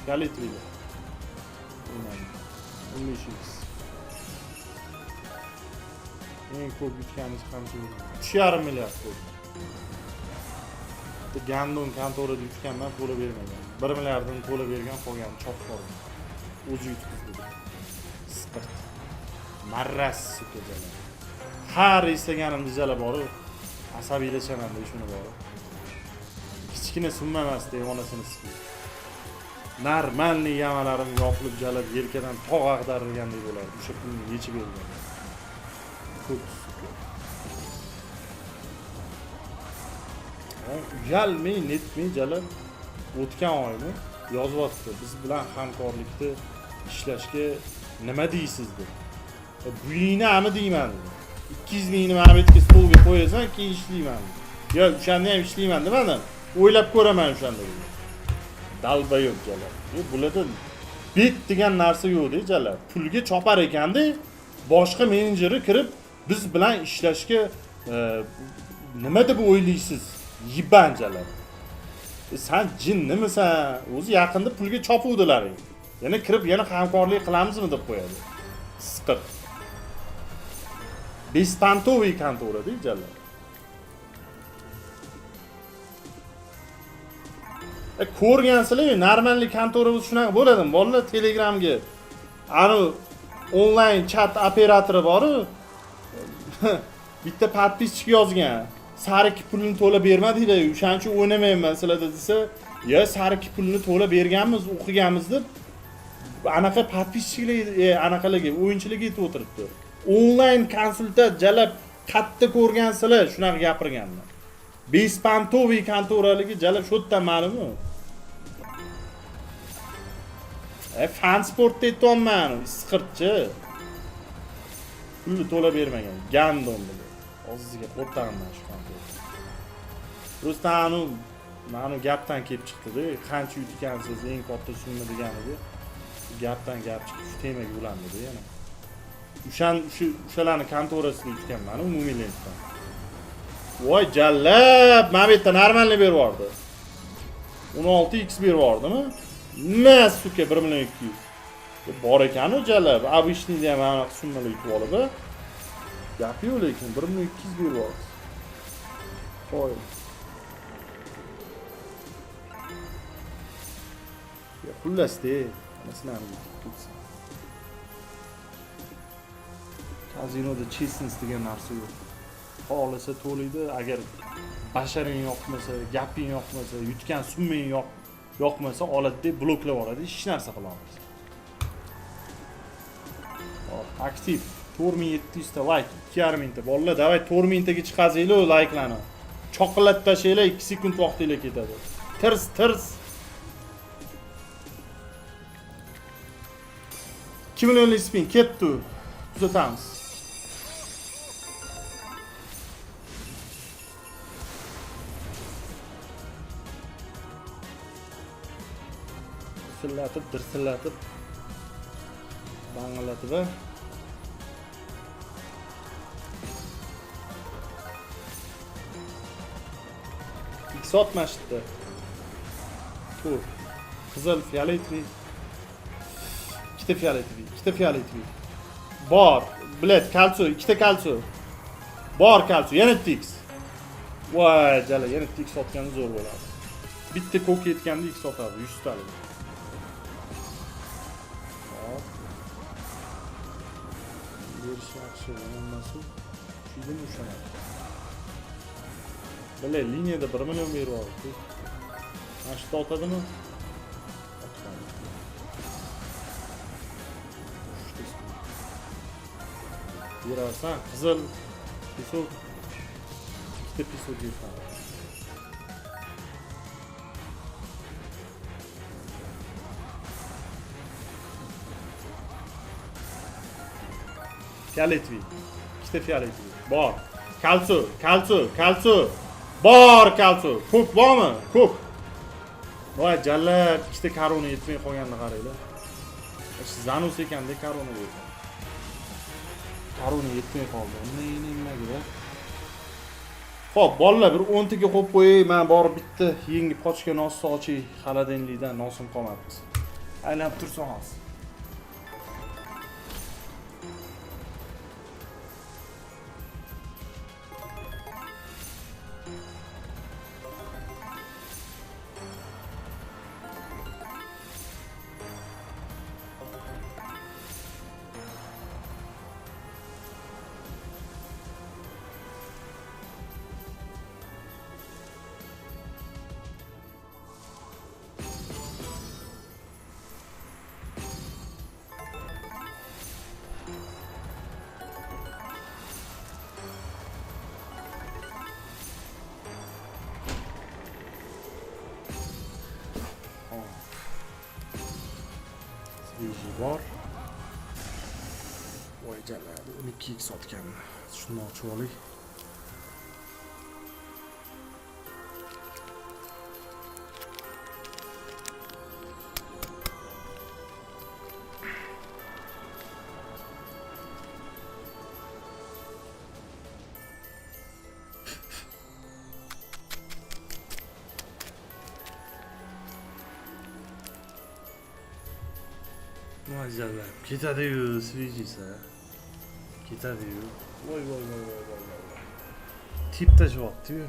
Galitvili. 15x. Eng ko'p yutganimiz qancha? 3,5 milliard bo'ldi. Bitta Gandon kontorada yutganman, to'la bermagan. 1 milliardni to'la bergan, qolgan chop bor. O'zi yutqizdi. Siqirt. Marras sukajalar. Har istaganimda jala bor. Asabiylashman deb shuni bor. Kichkina summa emas deb onasini sikdi. Normalniy yamalarim yopilib jalab yelkadan tog' ag'darilgandek bo'lardi. O'sha pulni yechib bergan. Ko'p. Uyalmay, netmay jalab o'tgan oyni yozyapti. Biz bilan hamkorlikda ishlashga nima deysiz deb. Buyingni ami deyman. 200 mingni mana bu yerga stolga qo'yasan, keyin ishlayman. Yo, o'shanda ham ishlayman demadim. O'ylab ko'raman o'shanda. Dalba yo'q jalab. Bularda bet degan narsa yo'q-da jalab. Pulga chopar ekanda, boshqa menejeri kirib biz bilan ishlashga nima deb o'ylaysiz? Yiban jalab. Sen jinnimisan? O'zi yaqinda pulga chopuvdilar. Yana kirib yana hamkorlik qilamizmi deb qo'yadi. Siqir. Bespantoviy kontorada jalab. Ko'rgansizlar, normalniy kontorimiz shunaqa bo'ladimi? Bolalar Telegramga ani onlayn chat operatori bor-ku. Bitta podpischik yozgan. Sariq pulni to'la bermadinglar, o'shaning uchun o'ynamayman sizlarda desa, "Ya, sariq pulni to'la berganmiz, o'qiganmiz" deb anaqa podpischiklar, anaqalarga o'yinchilarga yetib o'tiribdi. Onlayn konsultat jalab qatta ko'rgansizlar, shunaqa gapirganlar. Bespantoviy kontoraligi jalab shu yerdan ma'lummi? Fan sport deyapman, isqirtchi. Pulni to'la bermagan, gandon dedi. O'ziga qo'rqaman shu qanday. Rustam ma'nu gapdan kelib chiqdi-da, qancha yutgansiz, eng katta summa deganiga. Gapdan gap chiqib, shu temaga ulandi-da yana. O'shalarni kontorasida yutganman, umumiy lentdan. Voy jallab, mana bu yerda normalni berib yubordi. 16x berib yubordimi? Nima suka 1 million 200. Bor ekan-ku jallab, obishni ham mana summalar yutib olib. Gap yo'q lekin 1 million 200 berib yubordi. Voy. Ya xullas-da, masalan, kazinoda chestness degan narsa yo'q. Xohlasa to'laydi, agar basharing yoqmasa, gaping yoqmasa, yutgan summang yoqmasa, oladi-da bloklab oladi, hech narsa qila olmaysiz. Aktiv 4700 ta like, 2,5 mingta. Bolalar, davay 4 mingtaga chiqazinglar likelarni. Choqillatib tashlaylar, 2 sekund vaqtinglar ketadi. Tirs. 2 millionlik spin ketdi. Kuzatamiz. Dirsillatib bang'illatib sotmashdi. Tur. Qizil fioletoviy. Ikkita fioletoviy. Bor. Bilet, kalsiy, ikkita kalsiy. Bor kalsiy, yana tix. Voy, jala, yana tix sotganda zo'r bo'ladi. Bitta ko'k yetganda x sotadi, 100 talik. Berish yaxshi, bo'lmasa shuydan ushanadi. Bale, liniyada 1 million berib yubordi. Mana shu otadimi? Berasan, qizil, pisok, ikkita pisok yeysan. Fioletoviy, ikkita fioletoviy. Bor. Kalsiy. Bor kalsiy. Ko'k bormi? Ko'k. Voy jallab, ikkita korona yetmay qolganini qaranglar. Zanus ekanda korona bo'ldi. Korona yetmay qoldi. Nimaga? Xo'p, bolalar bir 10 taga qo'yib qo'yay, men borib bitta yangi pochka nos sochay, xaladenlikdan nosim qolmabdi. Aylanib tursin hozir. Bor. Voy jallab, 12x sotganman. Shuni ochib olay. Voy jallab, ketadi-yu, svejisa. Ketadi-yu. Voy. Tip tashyapti-yu.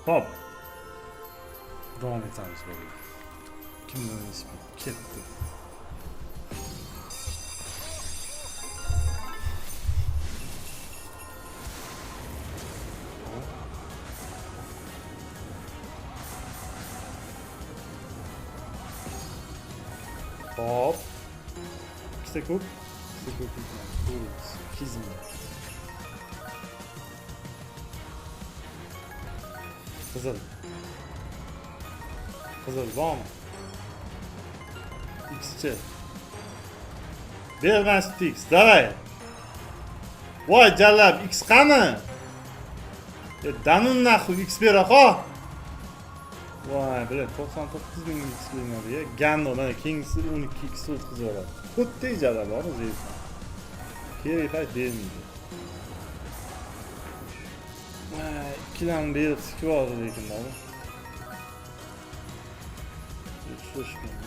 Hop. Davom etamiz bolalar. Kimning ismi? Ketdi. Hop. İşte kuk. Kizmi. Kızıl. Qizil bormi? X-chi. Bermasdi X, давай. Voy jallab, X qani? Danun nahul X beraqa. Voy, bilet 99 ming X beriladi ya. Gando mana keyingisi 12 X o'tkazib oladi. Xuddi ijara bor o'zi. Kerak payt bermaydi. Ikkidan beri tikib oldi lekin bor.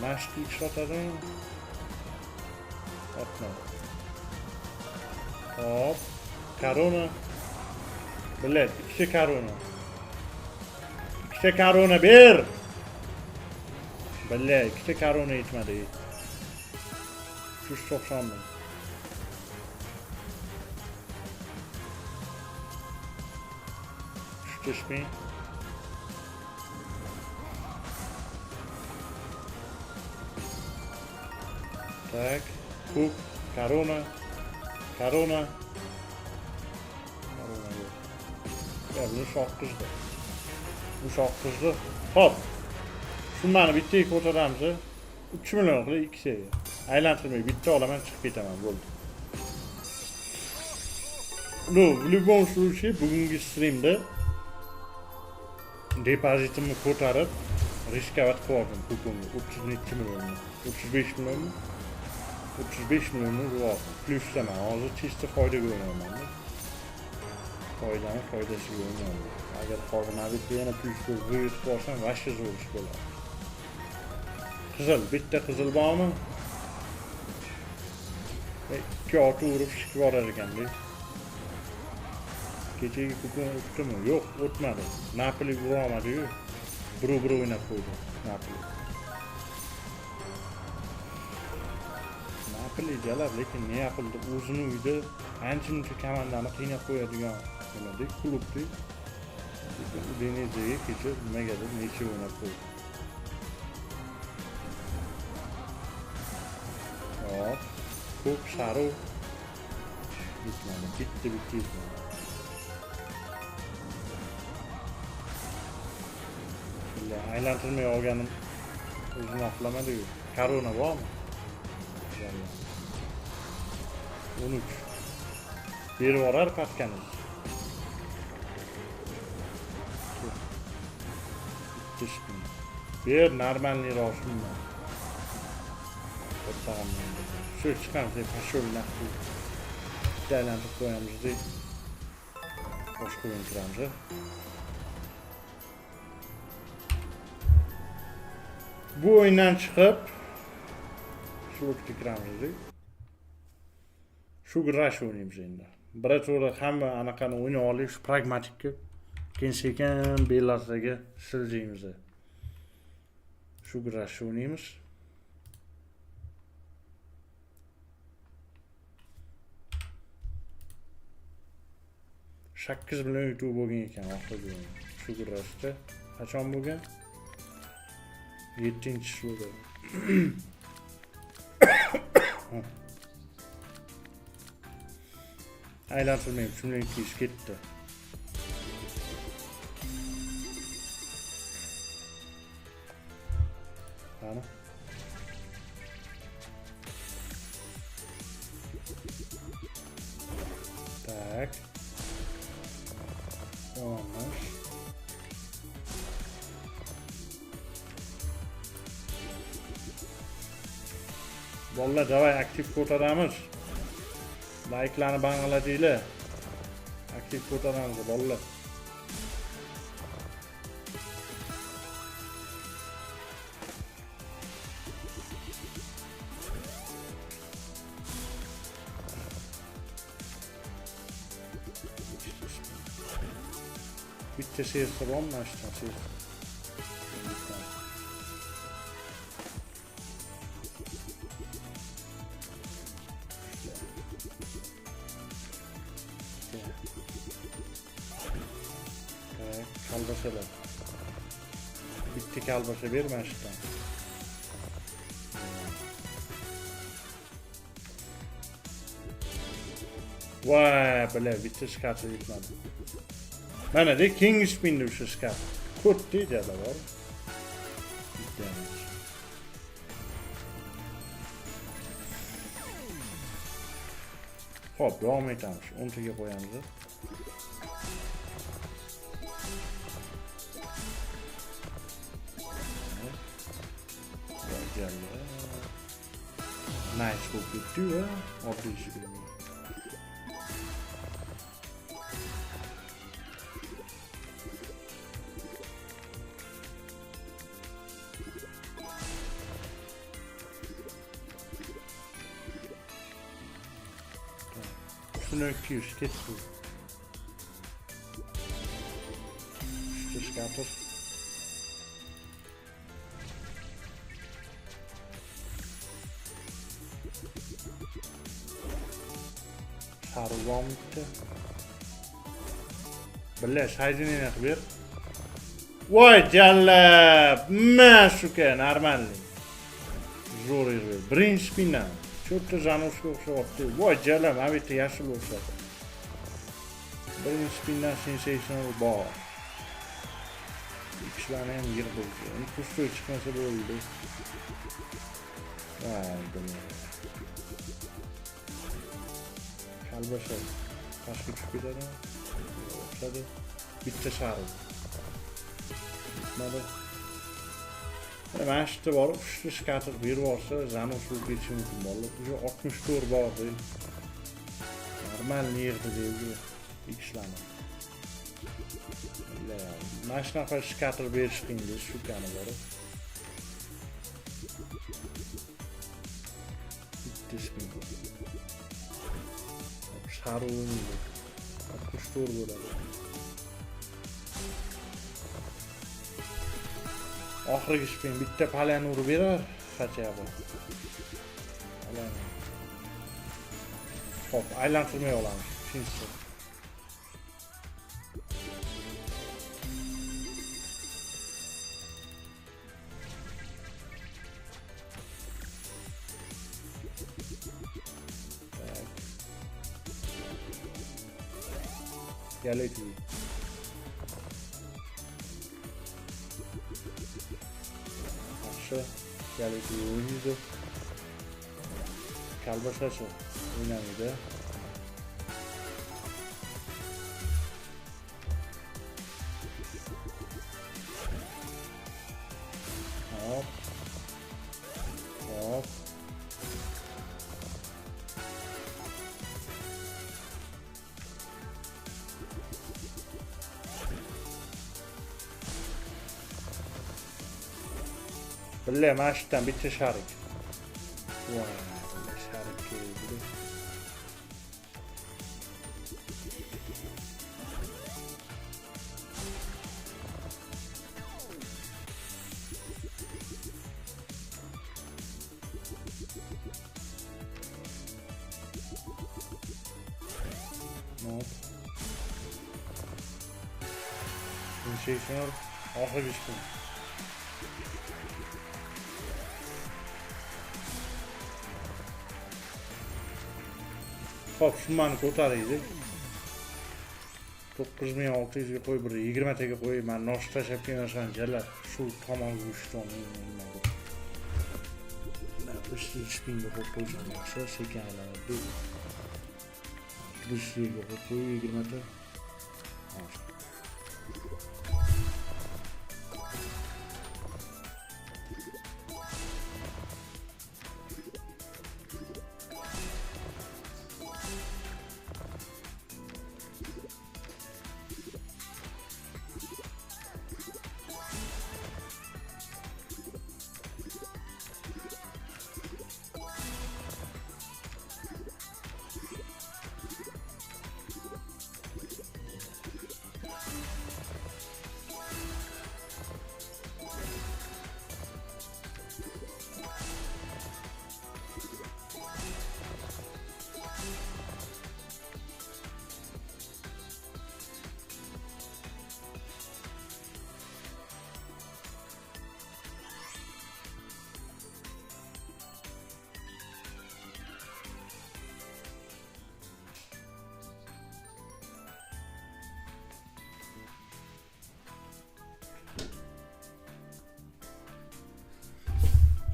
Mashq ishlatadi. Atmadi. Hop. Korona. Bilet, ikkita korona. Ikkita korona ber. Bilet, ikkita korona yetmadi. 390 ming. Me. Tak, Cook, Corona. Ya bunu şoqqizdi. Bu şoqqizdi. Hop. Shunlarni bittaga ko'taramiz. 3 million qilib ikkisiga. Aylantirmay bitta olaman chiqib ketaman bo'ldi. No, в любом случае bugungi streamda depozitimni ko'tarib riskovat qildim kuponni 32 million, 35 million, 35 millionni urib plyusdaman. Hozir chista foydaga o'ynamayman. Foydasiga o'ynamayman. Agar qolganida yana plyus bo'lib qo'ysam, vashcha zo'r ish bo'ladi. Qizil, bitta qizil bormi? Ikki oti urib chiqib orar ekan-da. Kechagi kupon o'tdimi? Yo'q, o'tmadi. Napoli ura olmadi-yu. Bir o'ynab qo'ydi Napoli. Napoli jalab, lekin Neapolda o'zini uyda ancha-muncha komandani qiynab qo'yadigan nimadek klubdek. Udinezega kecha nimagadir necha o'ynab qo'ydi. Hop, ko'p sariq. Bitta. Aylantirmay olganim o'zim oqlamadi-yu. Korona bormi? 13. Berib orar patkani. Ber normalniy roshimni. Shu chiqamiz deb pashulni aylantirib qo'yamiz deb. Boshqa o'yin kiramiz. Bu o'yindan chiqib shu o'tga kiramiz. Shu grash o'ynaymiz endi. Birato'g'ri hamma anaqani o'ynay olib, shu pragmatikka keyin sekin bellarga siljaymiz. Shu grash o'ynaymiz. Shakkiz bilan YouTube bo'lgan ekan oxirgi o'yin. Shu grashda qachon bo'lgan? 7-shida. Aylantirmayman, shunday kiyish ketdi. Qani? Tak. Olmamış. Vallahi davay aktiv ko'taramiz. Like'larni bangladinglar. Aktiv ko'taramiz vallahi. Bitti sesli bomba açtım sesli. Kalbasalar. Bitti kalbasa bir maçtan. Vay böyle bitti çıkartı gitmedi. Mana de King Spin'de şu çıkart. Kurtti ya da var. Hop, devam etamiz. 10 taga qo'yamiz. Nice bo'lib ketdi-yu, oddiy ish bilan. Şunu 200 ketdi. Şunu çıkartır. Sarıvam bitti. Birlash, haydini qilib. Voy jallab, mashuka, normalniy. Zo'r yer. Birinchi spindan. Cho'pta Janushga o'xshabdi. Voy jallab, mana bu yerda yashil o'xshadi. Birinchi spindan sensational bor. İkisini ham yig'di. Pushtoy chiqmasa bo'ldi. Vay dunyo. Kalbaşa tashqi tushib ketadi. O'xshadi. Bitta shari. Bitmadi. Mana shu borib, shu shkatir berib olsa, Janush bo'lib ketishi mumkin bolalar. Уже 64 bor. Normal yerda deydi. Ikkilanadi. Mana shunaqa shkatir berish qiyin, shu kani bor. Bitta spin. Shari o'yinda 64 bo'ladi. Oxirgi spin bitta palyan urib berar, qachaydi. Hop, aylantirmay olamiz. Ikkinchisi. Geledi. Aşağı geledi oynuyordu. Kalbaşaşı oynamıyordu. Hop. Hop. Bile maçtan bitti şarik. Vay, şarik gibi. Hop. Sensational. Ahır geçti. Hop, summani ko'taraylik. 9600 ga qo'yib, 20 taga qo'yib, men nosh tashlab kelgan jallab shu tomonga ushton. Pishli spinga qo'yib qo'yishim yaxshi, sekin aylanadi. Pishliga qo'yib 20 ta.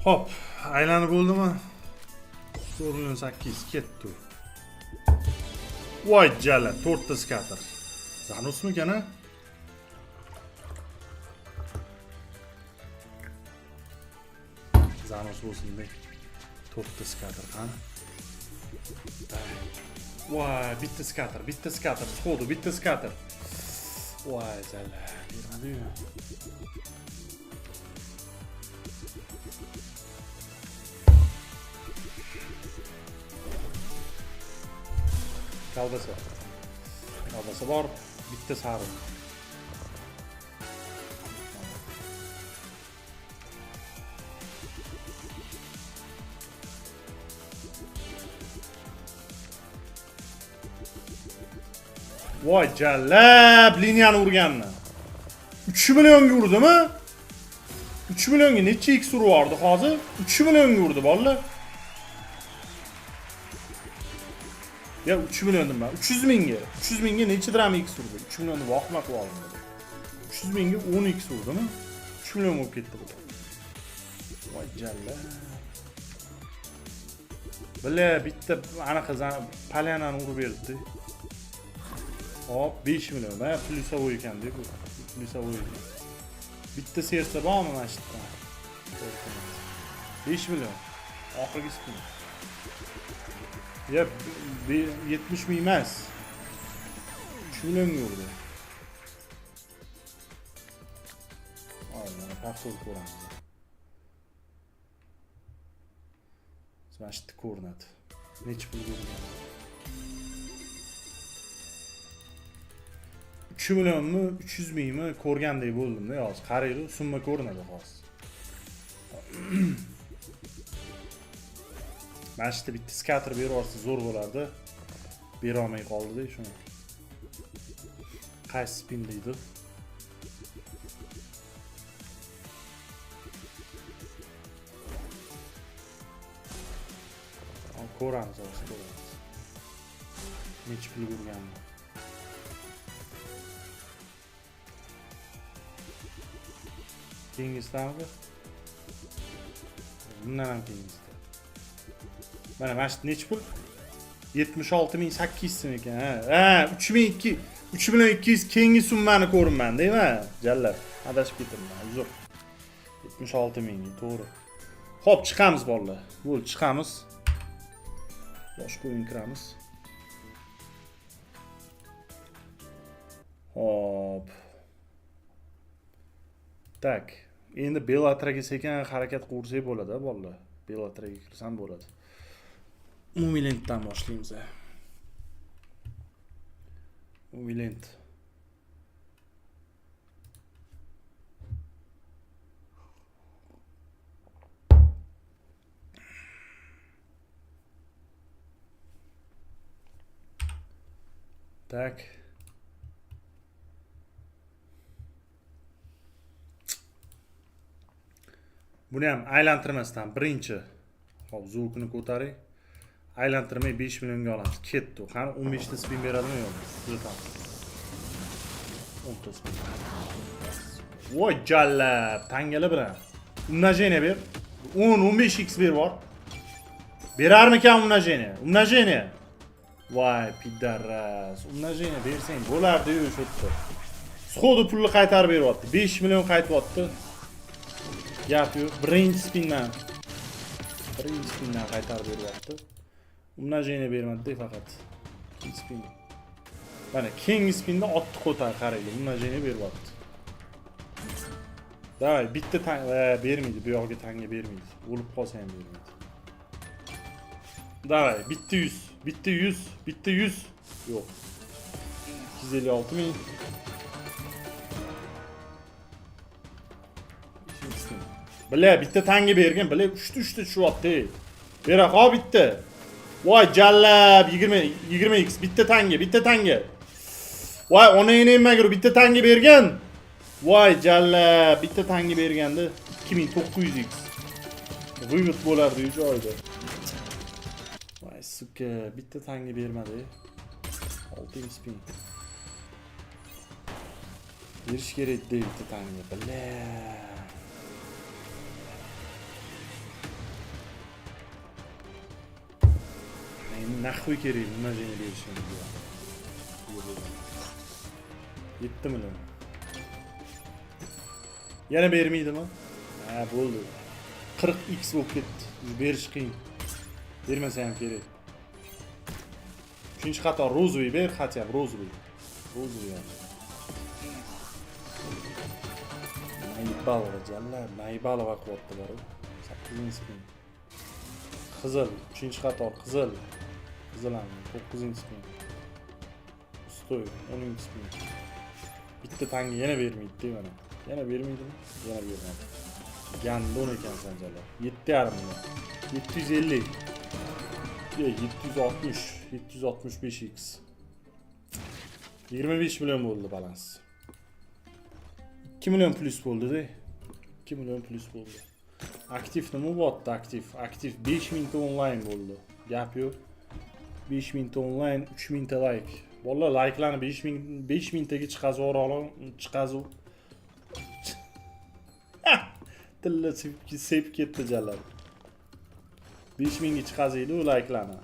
Hop, aylanib bo'ldimi? 4.8 ketdi. Voy jala, 4 ta skater. Zanusmi kana? Zanus bo'lsin deb 4 ta skater qani? Voy, bitta skater, sxodu, bitta skater. Voy jala, bermadi-yu. Kalbasa bor, bitta sari. Voy jallab, liniyani urganmi? 3 millionga urdimi? 3 millionga necha x urardi hozir? 3 millionga urdi bolalar. Ya 3 million nima? 300 mingga. 300 mingga necha dram x urdi? 3 millionni vaqtma qilib oldim. 300 mingga 10 x urdimi? 3 million bo'lib ketdi bu. Voy jalla. Bile bitta anaqa palyanani urib berdi. Hop 5 million. Ha, plyusovoy ekan deb bu. Plyusovoy ekan. Bitta sersa bormi mana shu yerda? 5 million. Oxirgi spin. Ya 70 ming emas. 3 million yurdi. Aynen, kapsul ko'ramiz. Mana shu yerda ko'rinadi. Necha pul bergan? 3 millionmi, 300 mingmi ko'rgandek bo'ldim-da, hozir qaraylik, summa ko'rinadi hozir. Mana shu yerda bitta skater berib yuborsa zo'r bo'lardi. Bera olmay qoldi-da shuni. Qaysi spin deydi? Ko'ramiz, ko'ramiz. Necha pul urganmi? Keyingisidami? Bundan ham keyingisida. Mana shu necha pul? 76.800 so'm ekan. Ha, 3002, 3200 keyingi summani ko'rinman, deymi? Jallar, adashib ketirman, uzr. 76.000, to'g'ri. Xo'p, chiqamiz bolalar. Bo'ldi, chiqamiz. Boshqa o'yin kiramiz. Hop. Tak. Endi Bellatraga sekin harakat qilsak bo'ladi, bolalar. Bellatraga kirsam bo'ladi. Umilentdan boshlaymiz. Umilent. Tak. Buni ham aylantirmasdan birinchi hop zvukini ko'taring. Aylantirmay 5 millionga olamiz. Ketdi. Qani 15 ta spin beradimi yo'q? Kuzatamiz. 10 ta spin. Voy jallab, tangalar bilan. Umnожение ber. 10-15x ber bor. Berarmikan umnожение? Umnожение. Voy pidaras. Umnожение bersang bo'lardi-yu shu yerda. Sxodi pulni qaytarib beryapti. 5 million qaytyapti. Gap yo'q. Birinchi spindan qaytarib beryapti. Umnожение bermadi faqat. Spin. Mana keyingi spinda otni qo'tar qaraylik. Umnожение beryapti. Davay, bitta tang bermaydi, bu yoqqa tanga bermaydi. O'lib qolsa ham bermaydi. Davay, bitta 100, bitta 100, bitta 100. Yo'q. 256 ming. Bile bitta tanga bergan, bile 3 ta tushyapti. Bera qol bitta. Voy jallab 20x bitta tanga. Voy onangni nimaga bitta tanga bergan? Voy jallab bitta tanga berganda 2900x. Vuyut bo'lardi joyda. Voy suka, bitta tanga bermadi. 6 spin. Berish kerak deydi bitta tanga. Bile. Nahvoy kerak, umnожение berishim kerak. 7 milyon. Yana bermaydimi? Ha, bo'ldi. 40x bo'lib ketdi. Berish qiyin. Bermasa ham kerak. 3-qator rozvoy ber, хотя бы rozvoy. Rozvoy ham. Naybal jallar, Naybalova qilyaptilar. 8-kun. Qizil, 3-qator qizil. Qizil ham 9-kun. Ustoy 10-kun. Bitta tanga yana bermaydi mana. Yana bermaydimi? Yana bermadi. Gandon ekansan jallar. 7,5 million. 750. 760, 765x. 25 milyon bo'ldi balans. 2 milyon plus bo'ldi-da. 2 milyon plus bo'ldi. Aktiv nima bo'pti? Aktiv 5000 ta onlayn bo'ldi. Gap yo'q. 5000 ta onlayn, 3000 ta like. Bolalar like'larni 5000 taga chiqazib oling, chiqazib. Tilla sep ketdi jallar. 5000 ga chiqazaydi u like'larni.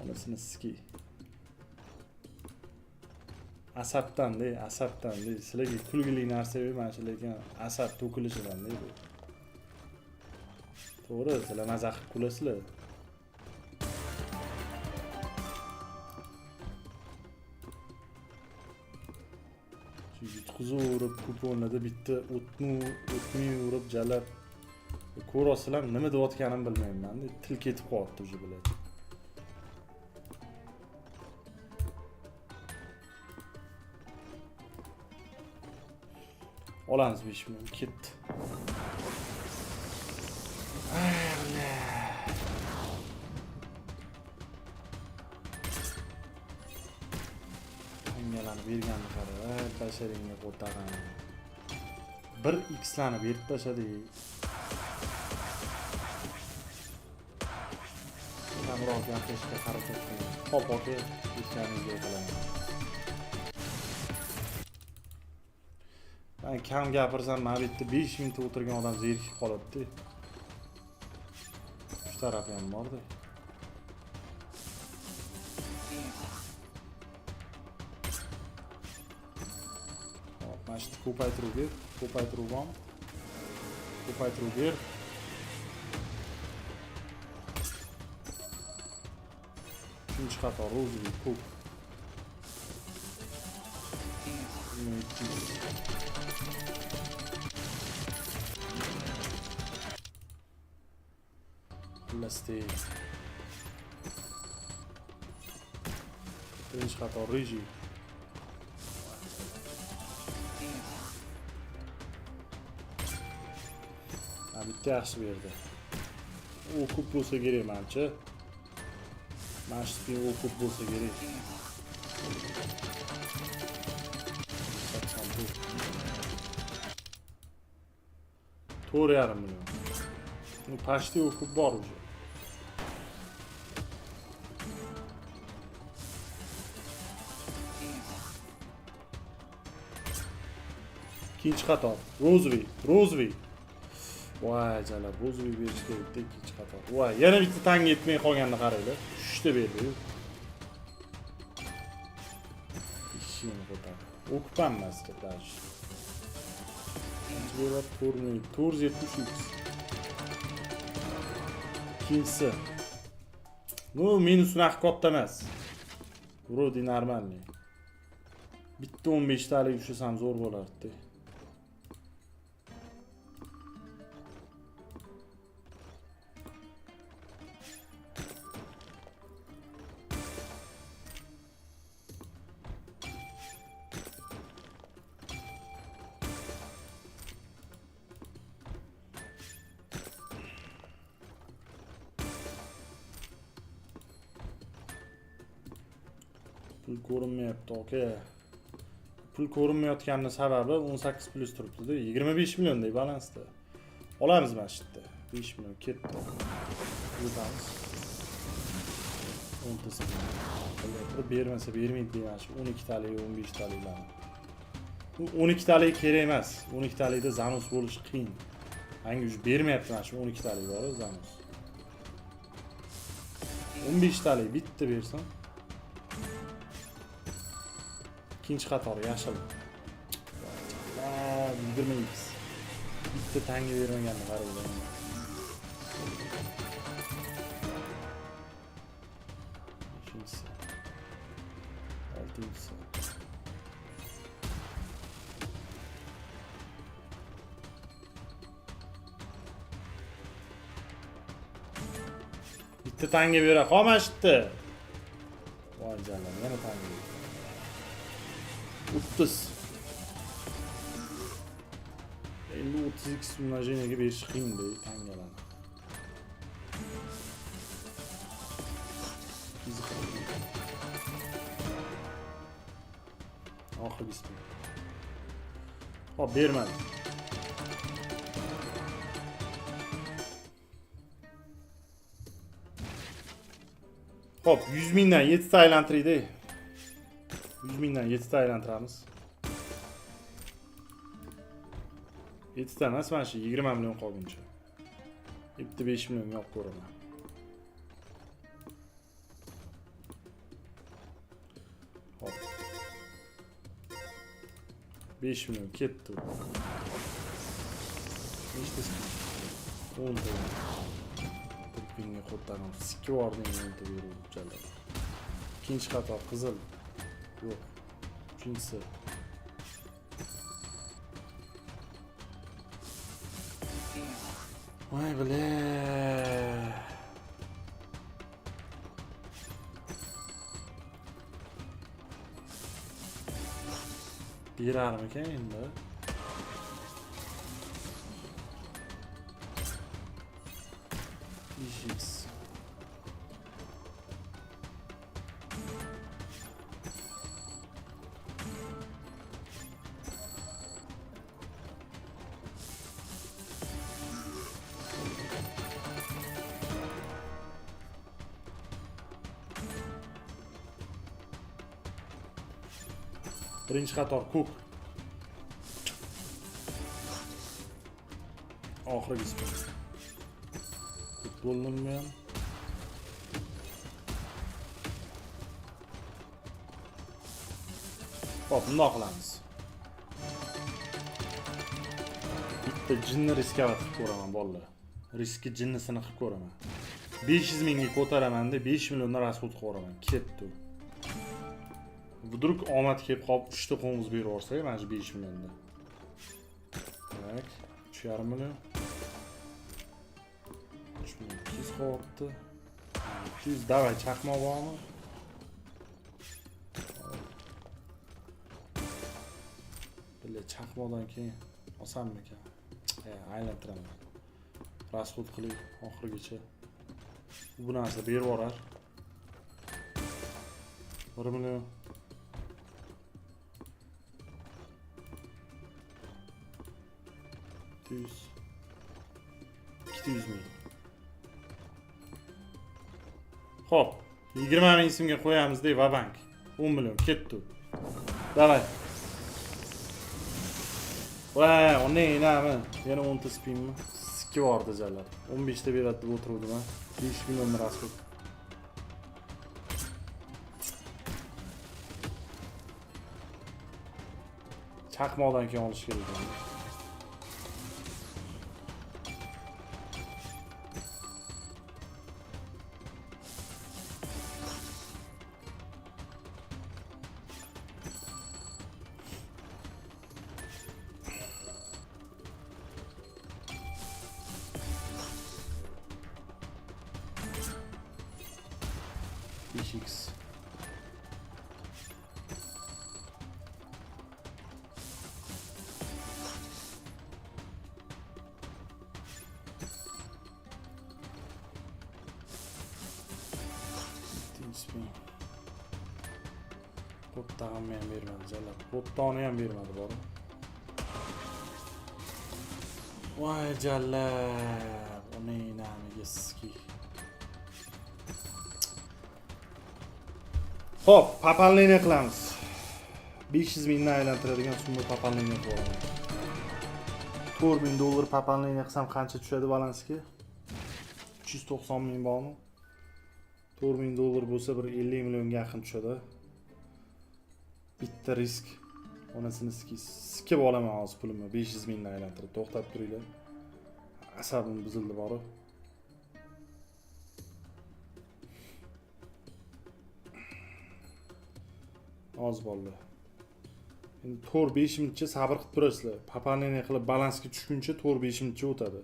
Onasini ski. Asabdan-da. Sizlarga kulgili narsa emas, lekin asab to'kilishidan-da bu. To'g'ri, sizlar mazza qilib kulasizlar. Shu yutqizib urib kuponlarda bitta o'tmay urib jalab ko'rasizlar, nima deyotganimni bilmayman-da, til ketib qolibdi o'sha bilan. Olamiz 5 milyon ketdi. Tangalarni berganni qara, tasharingga qo'taran. 1x larni berib tashladik. Kamroq gapirishga harakat qiling. Hop, aka, ketganingizga qilaman. Ben kam gapirsam, mana bu yerda 5 minut o'tirgan odam zerikib qoladi-da. Shu taraf ham bor-da. Hop, mana shu ko'paytirib ber, ko'paytirib ham. Ko'paytirib ber. Uchinchi qator rozvoy ko'p. Plastik. Birinchi qator reji. Bitta yaxshi berdi. U ko'p bo'lsa kerak menimcha. Mana shu u ko'p bo'lsa kerak. 4,5 milyon. Ну, почти у ko'p bor уже. İkinci qator. Rozvoy. Voy jalab, rozvoy berish kerakda ikkinchi qator. Voy, yana bitta tanga yetmay qolganini qaranglar. 3 ta berdi. Ishini qo'tar. Okupanmasdi даже. Berib ko'rmay 470x. İkincisi. Bu minus narx katta emas. Вроде нормальный. Bitta 15 talik ushlasam zo'r bo'lardi. Pul ko'rinmayapti, aka. Pul ko'rinmayotganning sababi 18 plus turibdi-da, 25 millionday balansda. Olamiz mana shu yerda. 5 million ketdi. Yutamiz. 10 tasi. Bermasa bermaydi deyman shu 12 talik, 15 taliklarni. Bu 12 talik kerak emas. 12 talikda Zanus bo'lish qiyin. Menga už bermayapti mana shu 12 talik bor, Zanus. 15 talik bitta bersam İkinci qator yashil. Aa, 20x. Bitta tanga bermaganni qarayman. Uchinchisi. Oltinchisi. Bitta tanga bera qolmashdi. Voy jallam, yana tanga. 30. Endi 32 umnожениеga berish qiyin-da tangalarni. Oxirgi ismi. Hop, bermadi. Hop, 100 mingdan 7 ta aylantiraydi. 100 mingdan 7 ta aylantiramiz. 7 ta emas, mana shu 20 million qolguncha. Bitta 5 million yo'q ko'raman. Hop. 5 million ketdi. Nechta? 10 ta. Pinga qo'tdan sikki bordim endi beruvchilar. Ikkinchi qator qizil. Yo'q. Uchinchisi. Voy bile. Berarmikan endi? Ijix. Birinchi qator ko'k. Oxirgisi. Futbolnimi ham. Hop, bundoq qilamiz. Bitta jinni riskga qilib ko'raman bolalar. Riski jinnisini qilib ko'raman. 500 mingga ko'taraman deb 5 milliondan rasxod qilib ko'raman. Ketdi. Vdruk omad kelib qolib 3 ta qo'ng'iz berib yuborsak, mana shu 5 millionda. Tak, 3,5 million. 3 million 200 qolyapti. 200 davay chaqmoq bormi? Bile chaqmoqdan keyin osanmikan? Aylantiraman. Rasxod qilib oxirigacha. Bu narsa berib yuborar. 1 million 200 ming. Hop, 20 ming so'mga qo'yamiz deb vabank. 10 million ketdi. Davay. Voy, uni nima? Yana 10 ta spinmi? Sikki bordi jallar. 15 ta beradi deb o'tirdim ha. 5 million rasxod. Chaqmoqdan keyin olish kerak ekan. X. Pottan ham bermadi jalab. Pottani ham bermadi bori. Voy jalab, uni namiga ski. Hop, papalniyni qilamiz. 500 mingdan aylantiradigan summa papalniyni qilamiz. $4,000 papalniyni qilsam qancha tushadi balansga? 390 ming bormi? $4,000 bo'lsa bir 50 millionga yaqin tushadi. Bitta risk. Onasini sikib olaman hozir pulimni 500 mingdan aylantirib. To'xtab turinglar. Asabim buzildi bari. Oz bo'ldi. Endi 4-5 minutcha sabr qilib turasizlar. Papanini qilib balansga tushguncha 4-5 minutcha o'tadi.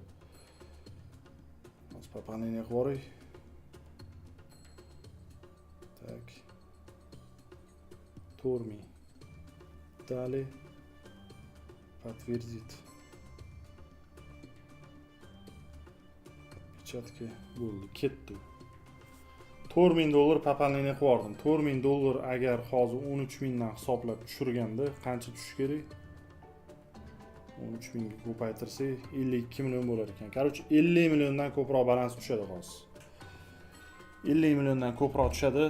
Hozir papanini qilib yuboray. Так. Торми. Далее. Подтвердить. Печатка bo'ldi, ketdi. $4000 papanini qilib yubordim. $4000 agar hozir 13000 dan hisoblab tushirganda qancha tushish kerak? 13000 ga ko'paytirsak 52 million bo'lar ekan. Короче, 50 milliondan ko'proq balans tushadi hozir. 50 milliondan ko'proq tushadi.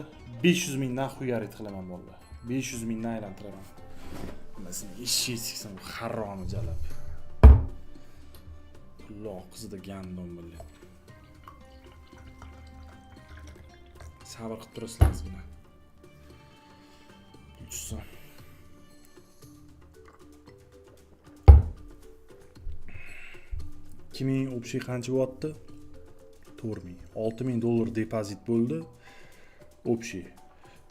500 mingdan xuyarit qilaman bolalar. 500 mingdan aylantiraman. Masini ishchi siksin harromi jalab. Alloh qizida gandon bilan. Sabr qilib turasizlar ozgina. Tushsin. Kimin общий qancha bo'lyapti? $6000 depozit bo'ldi. Общий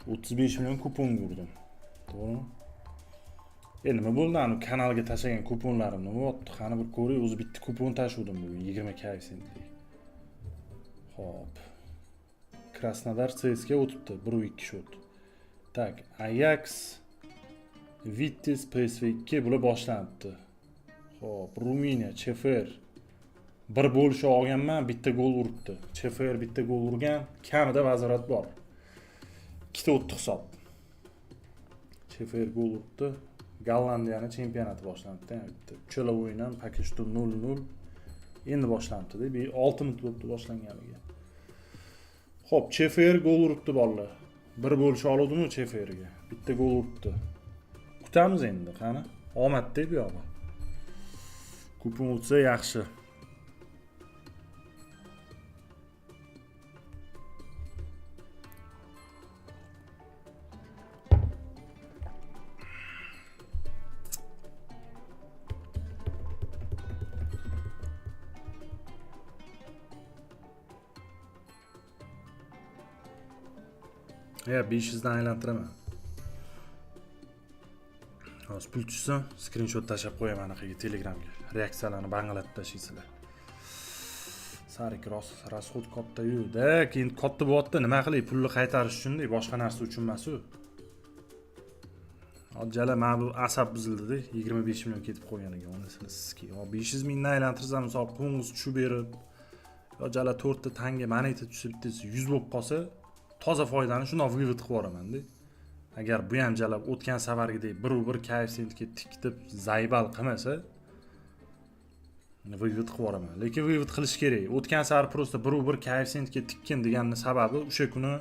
35 million kupon urdim. To'g'rimi? Nima bo'ldi? Ani kanalga tashlagan kuponlarim nima bo'pti? Qani bir ko'ray, o'zi bitta kupon tashuvdim bugun 20 koeffitsientli. Xo'p. Krasnodar CSKA o'tibdi, 1-2 shot. Tak, Ajax, Vitesse, PSV 2 bular boshlanibdi. Xo'p, Ruminiya, Chefer bir bo'lish olganman, bitta gol uribdi. Chefer bitta gol urgan, kamida vazorat bor. Ikkita o'tdi hisob. Chefer gol uribdi. Gollandiyani chempionati boshlanibdi. Uchala o'yin ham paketda 0-0. Endi boshlanibdi-da. 6 minut bo'libdi boshlanganiga. Xo'p, Chefer gol uribdi bolalar. Bir bo'lish oluvdim-ku Cheferga. Bitta gol uribdi. Kutamiz endi, qani? Omadda bu yo'q. Kupon o'tsa yaxshi. Ya 500 dan aylantiraman. Hozir pul tushsa, screenshot tashab qo'yaman anaqa Telegramga. Reaksiyalarni banglatib tashlaysizlar. Sarik rasxod katta-yu, da, keyin katta bo'lyapti, nima qilay, pulni qaytarish uchun-da, boshqa narsa uchun emas-ku. Hozirlar mana bu asab buzildi-da, 25 million ketib qo'yganiga, onasini sizki. 500 mingdan aylantirsam, misol qo'ng'iz tushib berib, yo jala 4 ta tanga moneta tushib bittasi 100 bo'lib qolsa, toza foydani shunday vivit qilib yuboraman-da. Agar bu ham jalab o'tgan safargidek 1-1 koeffitsientga tikitib zaybal qilmasa, vivit qilib yuboraman. Lekin vivit qilish kerak. O'tgan safar prosta 1-1 koeffitsientga tikkin deganning sababi o'sha kuni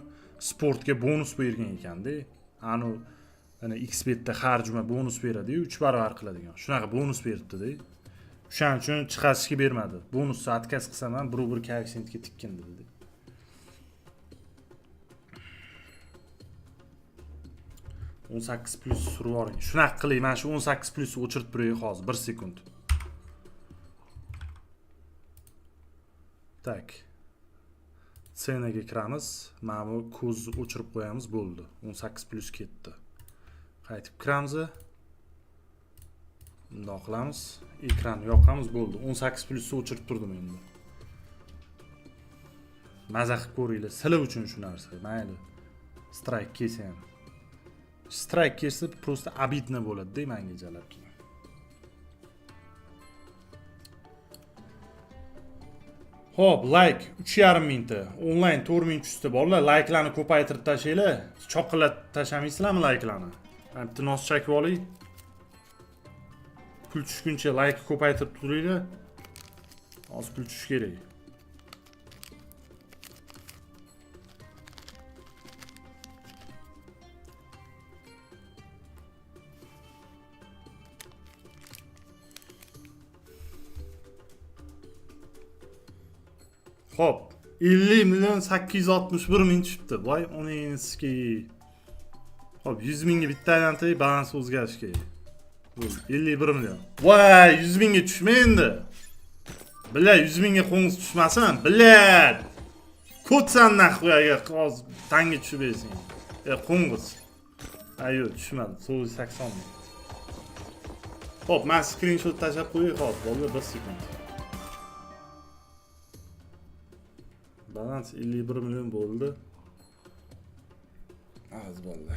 sportga bonus bergan ekan-da. Ani ana Xbetda har juma bonus beradi-yu, 3 barobar qiladigan. Shunaqa bonus beribdi-da. O'shaning uchun chiqarishga bermadi. Bonusni отказ qilsam ham 1-1 koeffitsientga tikkin dedi. 18 plus surib oling. Shunaqa qilay, men shu 18 plus o'chirib turay hozir 1 sekund. Tak. Senaga kiramiz. Mana bu ko'z o'chirib qo'yamiz, bo'ldi. 18 plus ketdi. Qaytib kiramiz. Bundoq qilamiz. Ekran yoqamiz, bo'ldi. 18 plusni o'chirib turdim endi. Maza qilib ko'ringlar. Sizlar uchun shu narsa. Mayli. Strike kelsa ham. Strike kelsa prosta обидно bo'ladi-da menga jalab keyin. Xo'p, like 3,5 mingta. Onlayn 4 ming tushdi bolalar. Like'larni ko'paytirib tashlaylar. Choqillatib tashlamaysizlarmi like'larni? Bitta nos chakib oling. Pul tushguncha like ko'paytirib turinglar. Hozir pul tushish kerak. Hop, 50 milyon 861 ming tushibdi. Voy, onangizki. Hop 100 mingga bitta aylantiring, balans o'zgarish kerak. Bu 51 million. Voy, 100 mingga tushma endi. Bila 100 mingga qo'ng'iz tushmasin. Bilat. Ko'tsan nahvoyaga hozir tanga tushib bersin. Qo'ng'iz. Ayo, tushmadi. 80 ming. Hop, men screenshot tashlab qo'yay hozir. Bo'ldi, 1 sekund. Balans 51 million bo'ldi. Az bo'ldi.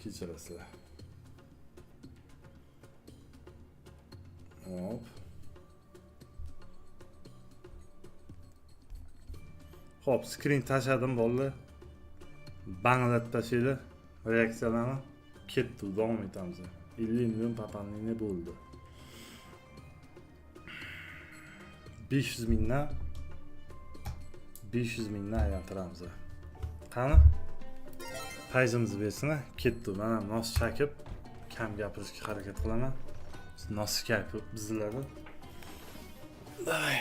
Kechirasizlar. Hop. Hop, screen tashladim bo'ldi. Banglat tashlaydi. Reaksiyalarni ketdi, davom etamiz. 50 million papanini bo'ldi. 500 mingdan 500 mingdan aylantiramiz. Qani? Payzimizni bersin, ketdi. Men ham nos chakib, kam gapirishga harakat qilaman. Nos chakib bizlarni. Ay.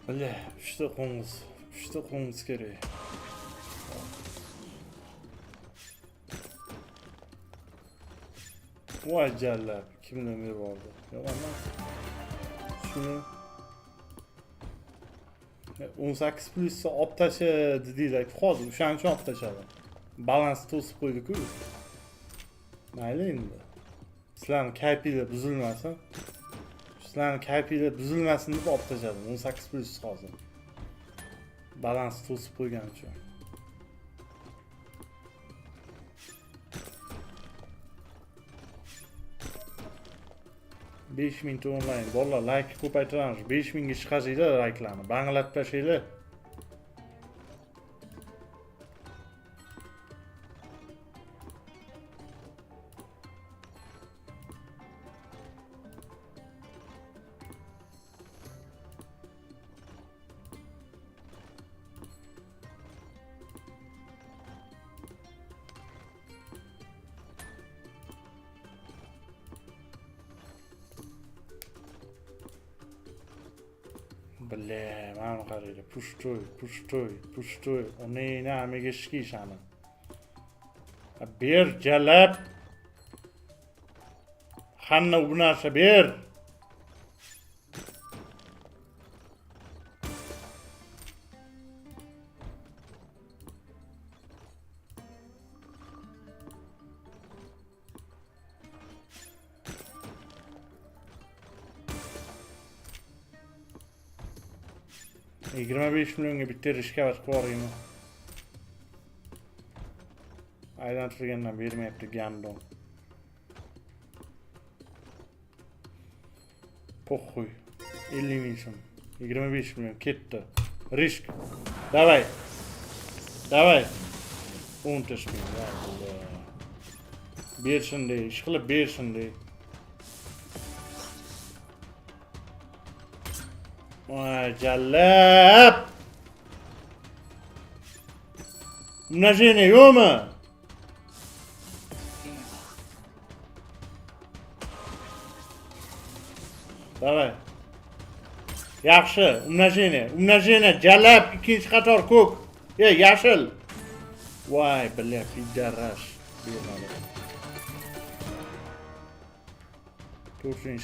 Bile, işte qo'ng'iz kerak. Voy jallab, kimdan berib oldi? Yo'q emas. Shuni 18 plusni olib tashladi deydi. Hozir o'shaning uchun olib tashladi. Balans to'sib qo'ydi-ku. Mayli endi. Sizlarning kayfiyat buzilmasin. Sizlarning kayfiyat buzilmasin deb olib tashladim. 18 plus hozir. Balans to'sib qo'ygan uchun. Besh mingta onlayn. Bolalar like ko'paytiramiz. 5000 ga chiqaringlar like'larni. Banglat tashlaylar. Bile, mana qaraydi. Pushtoy. Uni namiga shikishani. Ber jalab. Hanna bu narsa ber. $25 milyonga bitirishga vaqt boraymi? Aylantirgandan bermayapti gandon. Poxuy. 50 ming so'm. 25 milyon ketdi. Risk. Davay. 10 ming. Bersin dey, ish qilib bersin dey. Voy jallab. Umnожение yo'qmi? Davay. Yaxshi, umnожение jallab ikkinchi qator ko'k. Yashil. Voy, bля, pidarash. Bermadi. 4 ming.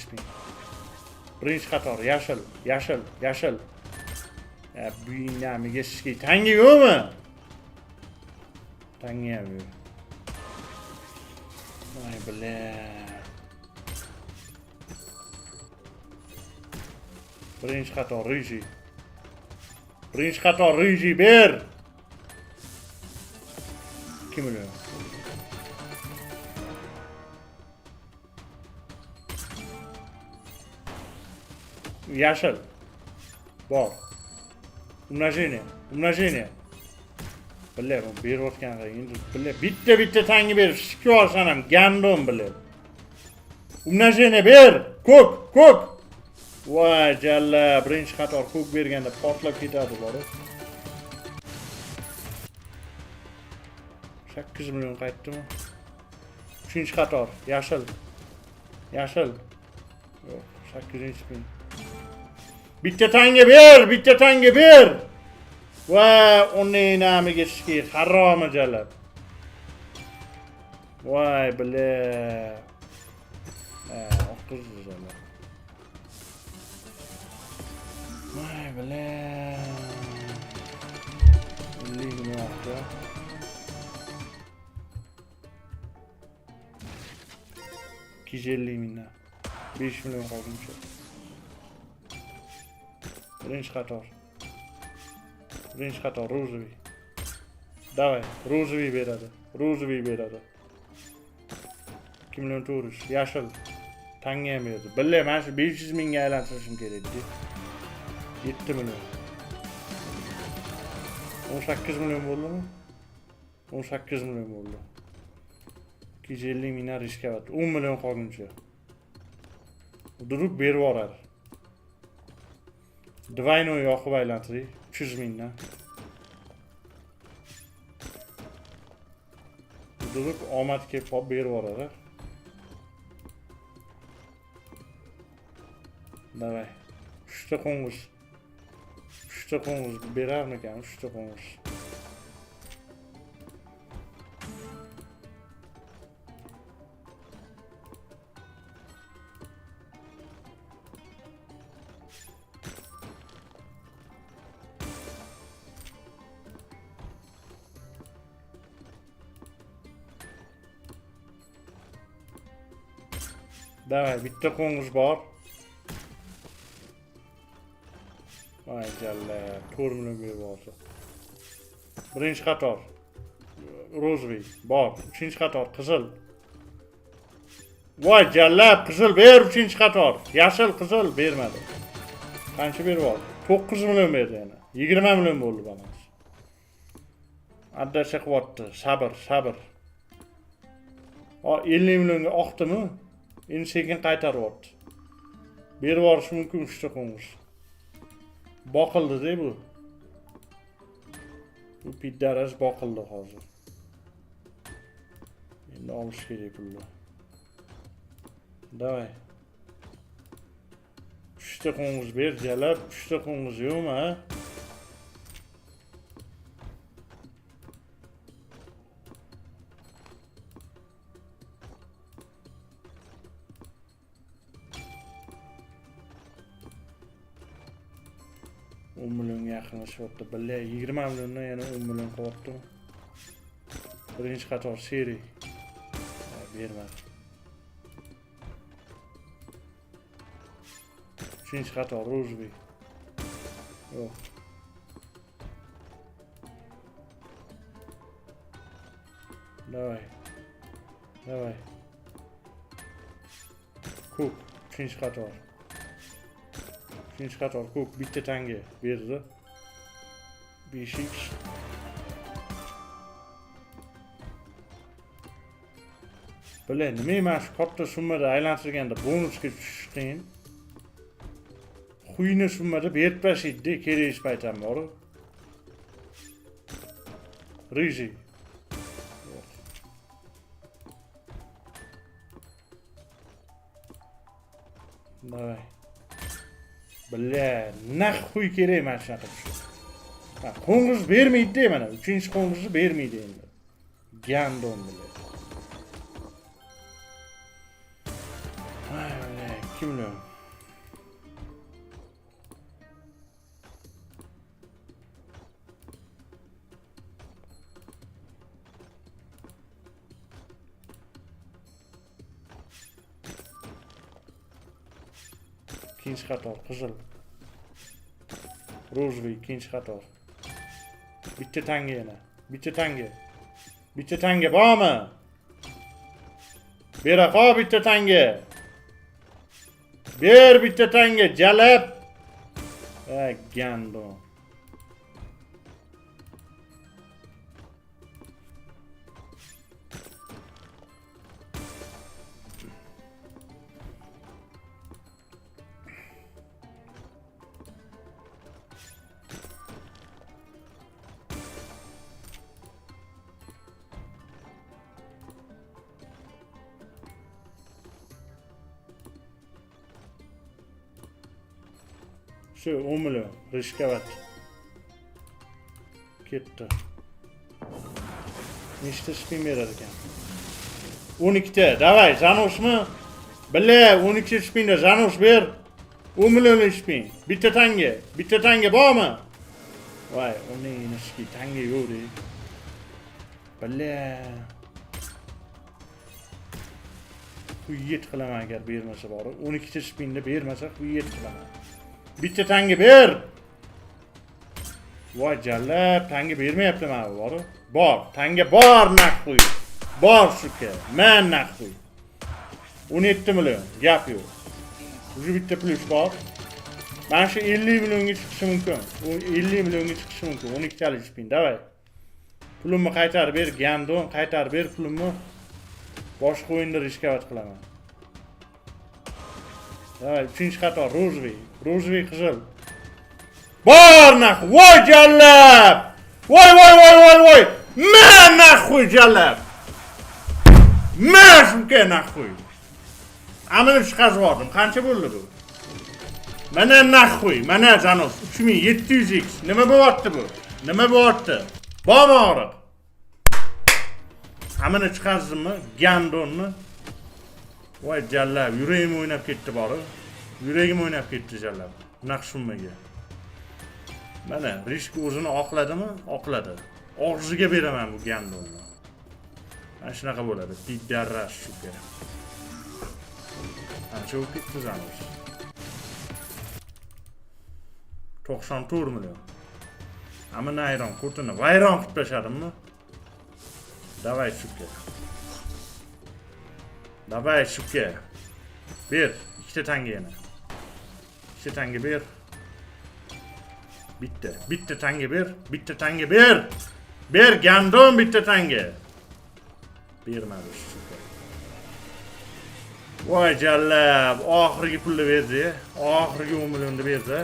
Birinchi qator yashil. Buyinamiga shishki. Tangi yo'qmi? Tangi ham yo'q. Voy bля. Birinchi qator riji. Birinchi qator Riji ber. 2 milyon. Yaşıl. Bor. Umnожение. Bile bu bir o'tgan endi bile bitta tangi ber. Shikki olsanam gandon bile. Umnожение ber. Ko'k. Voy jalla, birinchi qator ko'k berganda portlab ketadi bor. 8 milyon qaytdimi? 3-qator yashil. Yo'q, 8-ming. Bitta tanga ber. Va uni namiga shiki harom jalab. Voy bile. 30 jalab. Voy bile. 50 milyon oldu. $250 5 milyon qolguncha. Birinchi qator Rozoviy. Davay, Rozoviy beradi. 2 milyon to'rish, yashil. Tanga ham berdi. Billa, men shu 500 mingga aylantirishim kerak edi. 7 milyon. 18 milyon bo'ldimi? 18 milyon bo'ldi. 250 mingdan riskovat. 10 milyon qolguncha. Durib berib yuboradi. Двойной yoqib aylantiring. 300 mingdan. Durib omad kelib qolib berib yuboradi. Davay. 3 ta qo'ng'iz berarmikan? 3 ta qo'ng'iz. Davay, bitta qo'ng'iz bor. Voy jalla, 4 million berib olsa. Birinchi qator Rozoviy bor. 3-qator qizil. Voy jalla, qizil ber 3-qator. Yashil qizil bermadi. Qancha berib oldi? 9 million berdi yana. 20 million bo'ldi balans. Adda chiqyapti. Sabr. 50 millionga oqdimi? Endi sekin qaytaryapti. Berib yuborish mumkin 3 ta qo'ng'iz. Boqildi-da bu. Bu piddaras boqildi hozir. Endi olish kerak pulni. Davay. 3 ta qo'ng'iz ber, jalab, 3 ta qo'ng'iz yo'qmi, ha? Millionga yaqinlashyapti. Billa 20 milliondan yana 10 million qilyapti. Birinchi qator seri. Bermadi. 3-qator Rozoviy. Yo'q. Davay. Ko'k, 3-qator. 3-qator ko'k bitta tanga berdi. 5x. Bile nima emas, katta summada aylantirganda bonusga tushish qiyin. Quyni summada berib tashlaydi, kerak paytam bor. Riji. Davay. Billa, naxuy kerak mana shunaqa tushib. Qo'ng'iz bermaydi mana, 3-qo'ng'izni bermaydi endi. Gandon bile. Ay, 2 million. İkinci qator qizil. Rojvi ikkinchi qator. Bitta tanga yana. Bitta tanga. Bitta tanga bormi? Beraqa bitta tanga. Ber bitta tanga jalab. Gando. Şu 10 milyon Rishkavat ketdi. Nechta spin berar ekan? 12 ta. Davay, Zanoshmi? Billa 12 spinda Zanosh ber. 10 milyon spin. Bitta tanga bormi? Voy, uning nishki tanga yo'q-ku. Billa. Quyet qilaman agar bermasa bor. 12 ta spinda bermasa quyet qilaman. Bitta tanga ber. Voy jallab, tanga bermayapti mana bor. Bor, tanga bor naqo'y. Bor shuka, men naqo'y. 17 million, gap yo'q. Уже bitta plyus bor. Mana shu 50 millionga chiqishi mumkin. 50 millionga chiqishi mumkin. 12 talik spin, davay. Pulimni qaytarib ber, gandon, qaytarib ber pulimni. Boshqa o'yinda riskavat qilaman. Davay, 3-qator Rojvi qizil. Bor naqo'y, voy jallab. Voy. Men naqo'y jallab. Men shunga naqo'y. Amini chiqazib qancha bo'ldi bu? Mana naqo'y, mana Zanos 3700x. Nima bo'lyapti bu? Nima bo'lyapti? Bormi og'riq? Amini chiqazdimmi? Gandonni. Voy jallab, yuragim o'ynab ketdi bori. Yuragim o'ynab ketdi jallab. Naqshunmaga. Mana Rishk o'zini oqladimi? Oqladi. Og'ziga beraman bu gandonni. Mana shunaqa bo'ladi. Piddarrash shuka. Ancha o'tib ketdi Zanos. 94 million. Amina ayron qurtini vayron qilib tashladimmi? Davay shuka. Davay shuka. Ber, ikkita tanga yana. Ikkita tanga ber. Bitta tanga ber. Ber gandon bitta tanga. Bermadi shuka. Voy jallab, oxirgi pulni berdi. Oxirgi 10 millionni berdi.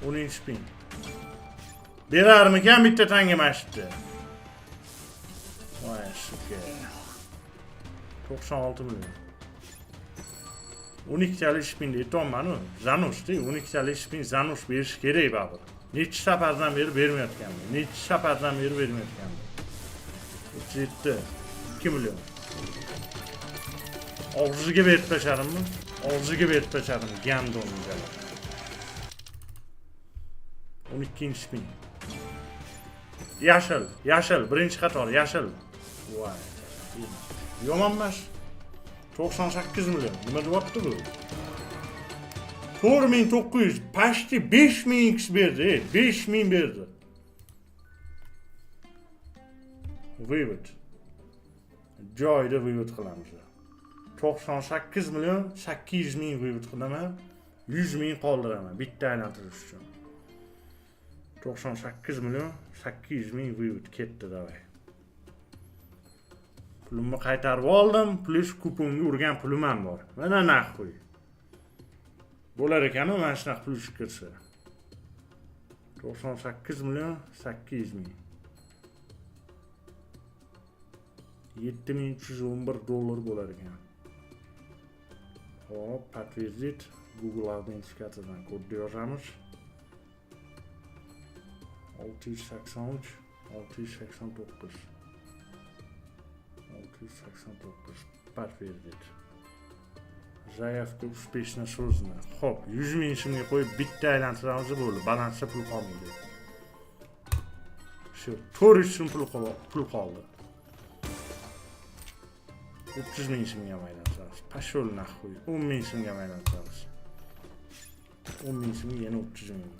10 spin. Berarmikan bitta tanga mashitdi. Voy shuka. 96 million. 12 talik spinda aytolmanu. Zanoshda 12 talik spin Zanosh berish kerak baribir. Necha safardan beri bermayotganmi? 37 2 million. Og'ziga berib tashladimmi? Gandonni jalab. 12 spin. Yashil, birinchi qator yashil. Voy. Yomon emas. 98 million. Nima deyapti bu? 4900, pashti 5000x berdi. 5000 berdi. Vivut. Joyda vivut qilamiz. 98 million 800 ming vivut qilaman. 100 ming qoldiraman bitta aylantirish uchun. 98 million 800 ming vivut ketdi davay. Pulimni qaytarib oldim, plus kuponga urgan pulim ham bor. Mana naqo'y. Bo'lar ekan-ku mana shunaqa pul kirsa. 98 million 800 ming. 7311 dollar bo'lar ekan. Hop, подтвердить. Google autentikatsiyadan kodni yozamiz. 683 689 подтвердить. Заявка успешно создана. Xo'p, 100 ming so'mga qo'yib bitta aylantiramiz bo'ldi. Balansda pul qolmaydi. Shu 400 so'm pul qoldi. 30 ming so'mga aylantiramiz. Pashol naqo'y. 10 ming so'mga aylantiramiz. 10 ming so'm yana 30 ming.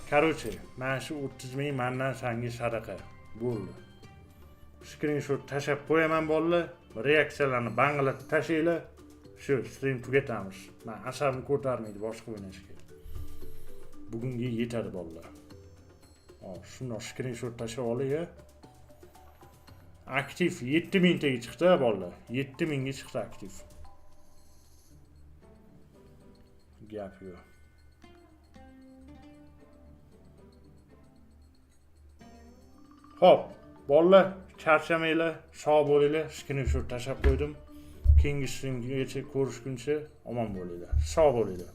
Короче, mana shu 30 ming mendan senga sadaqa. Bo'ldi. Screenshot tashab qo'yaman bolalar. Reaksiyalarni banglatib tashlaylar. Shu stream tugatamiz. Men asabimni ko'tarmaydi boshqa o'ynashga. Bugunga yetadi bolalar. Hop, shundoq screenshot tashab olay. Aktiv 7000 taga chiqdi bolalar. 7000 ga chiqdi aktiv. Gap yo'q. Hop, bolalar, charchamanglar, sog' bo'linglar. Screenshot tashab qo'ydim. Keyingi streamgacha ko'rishguncha omon bo'linglar. Sog' bo'linglar.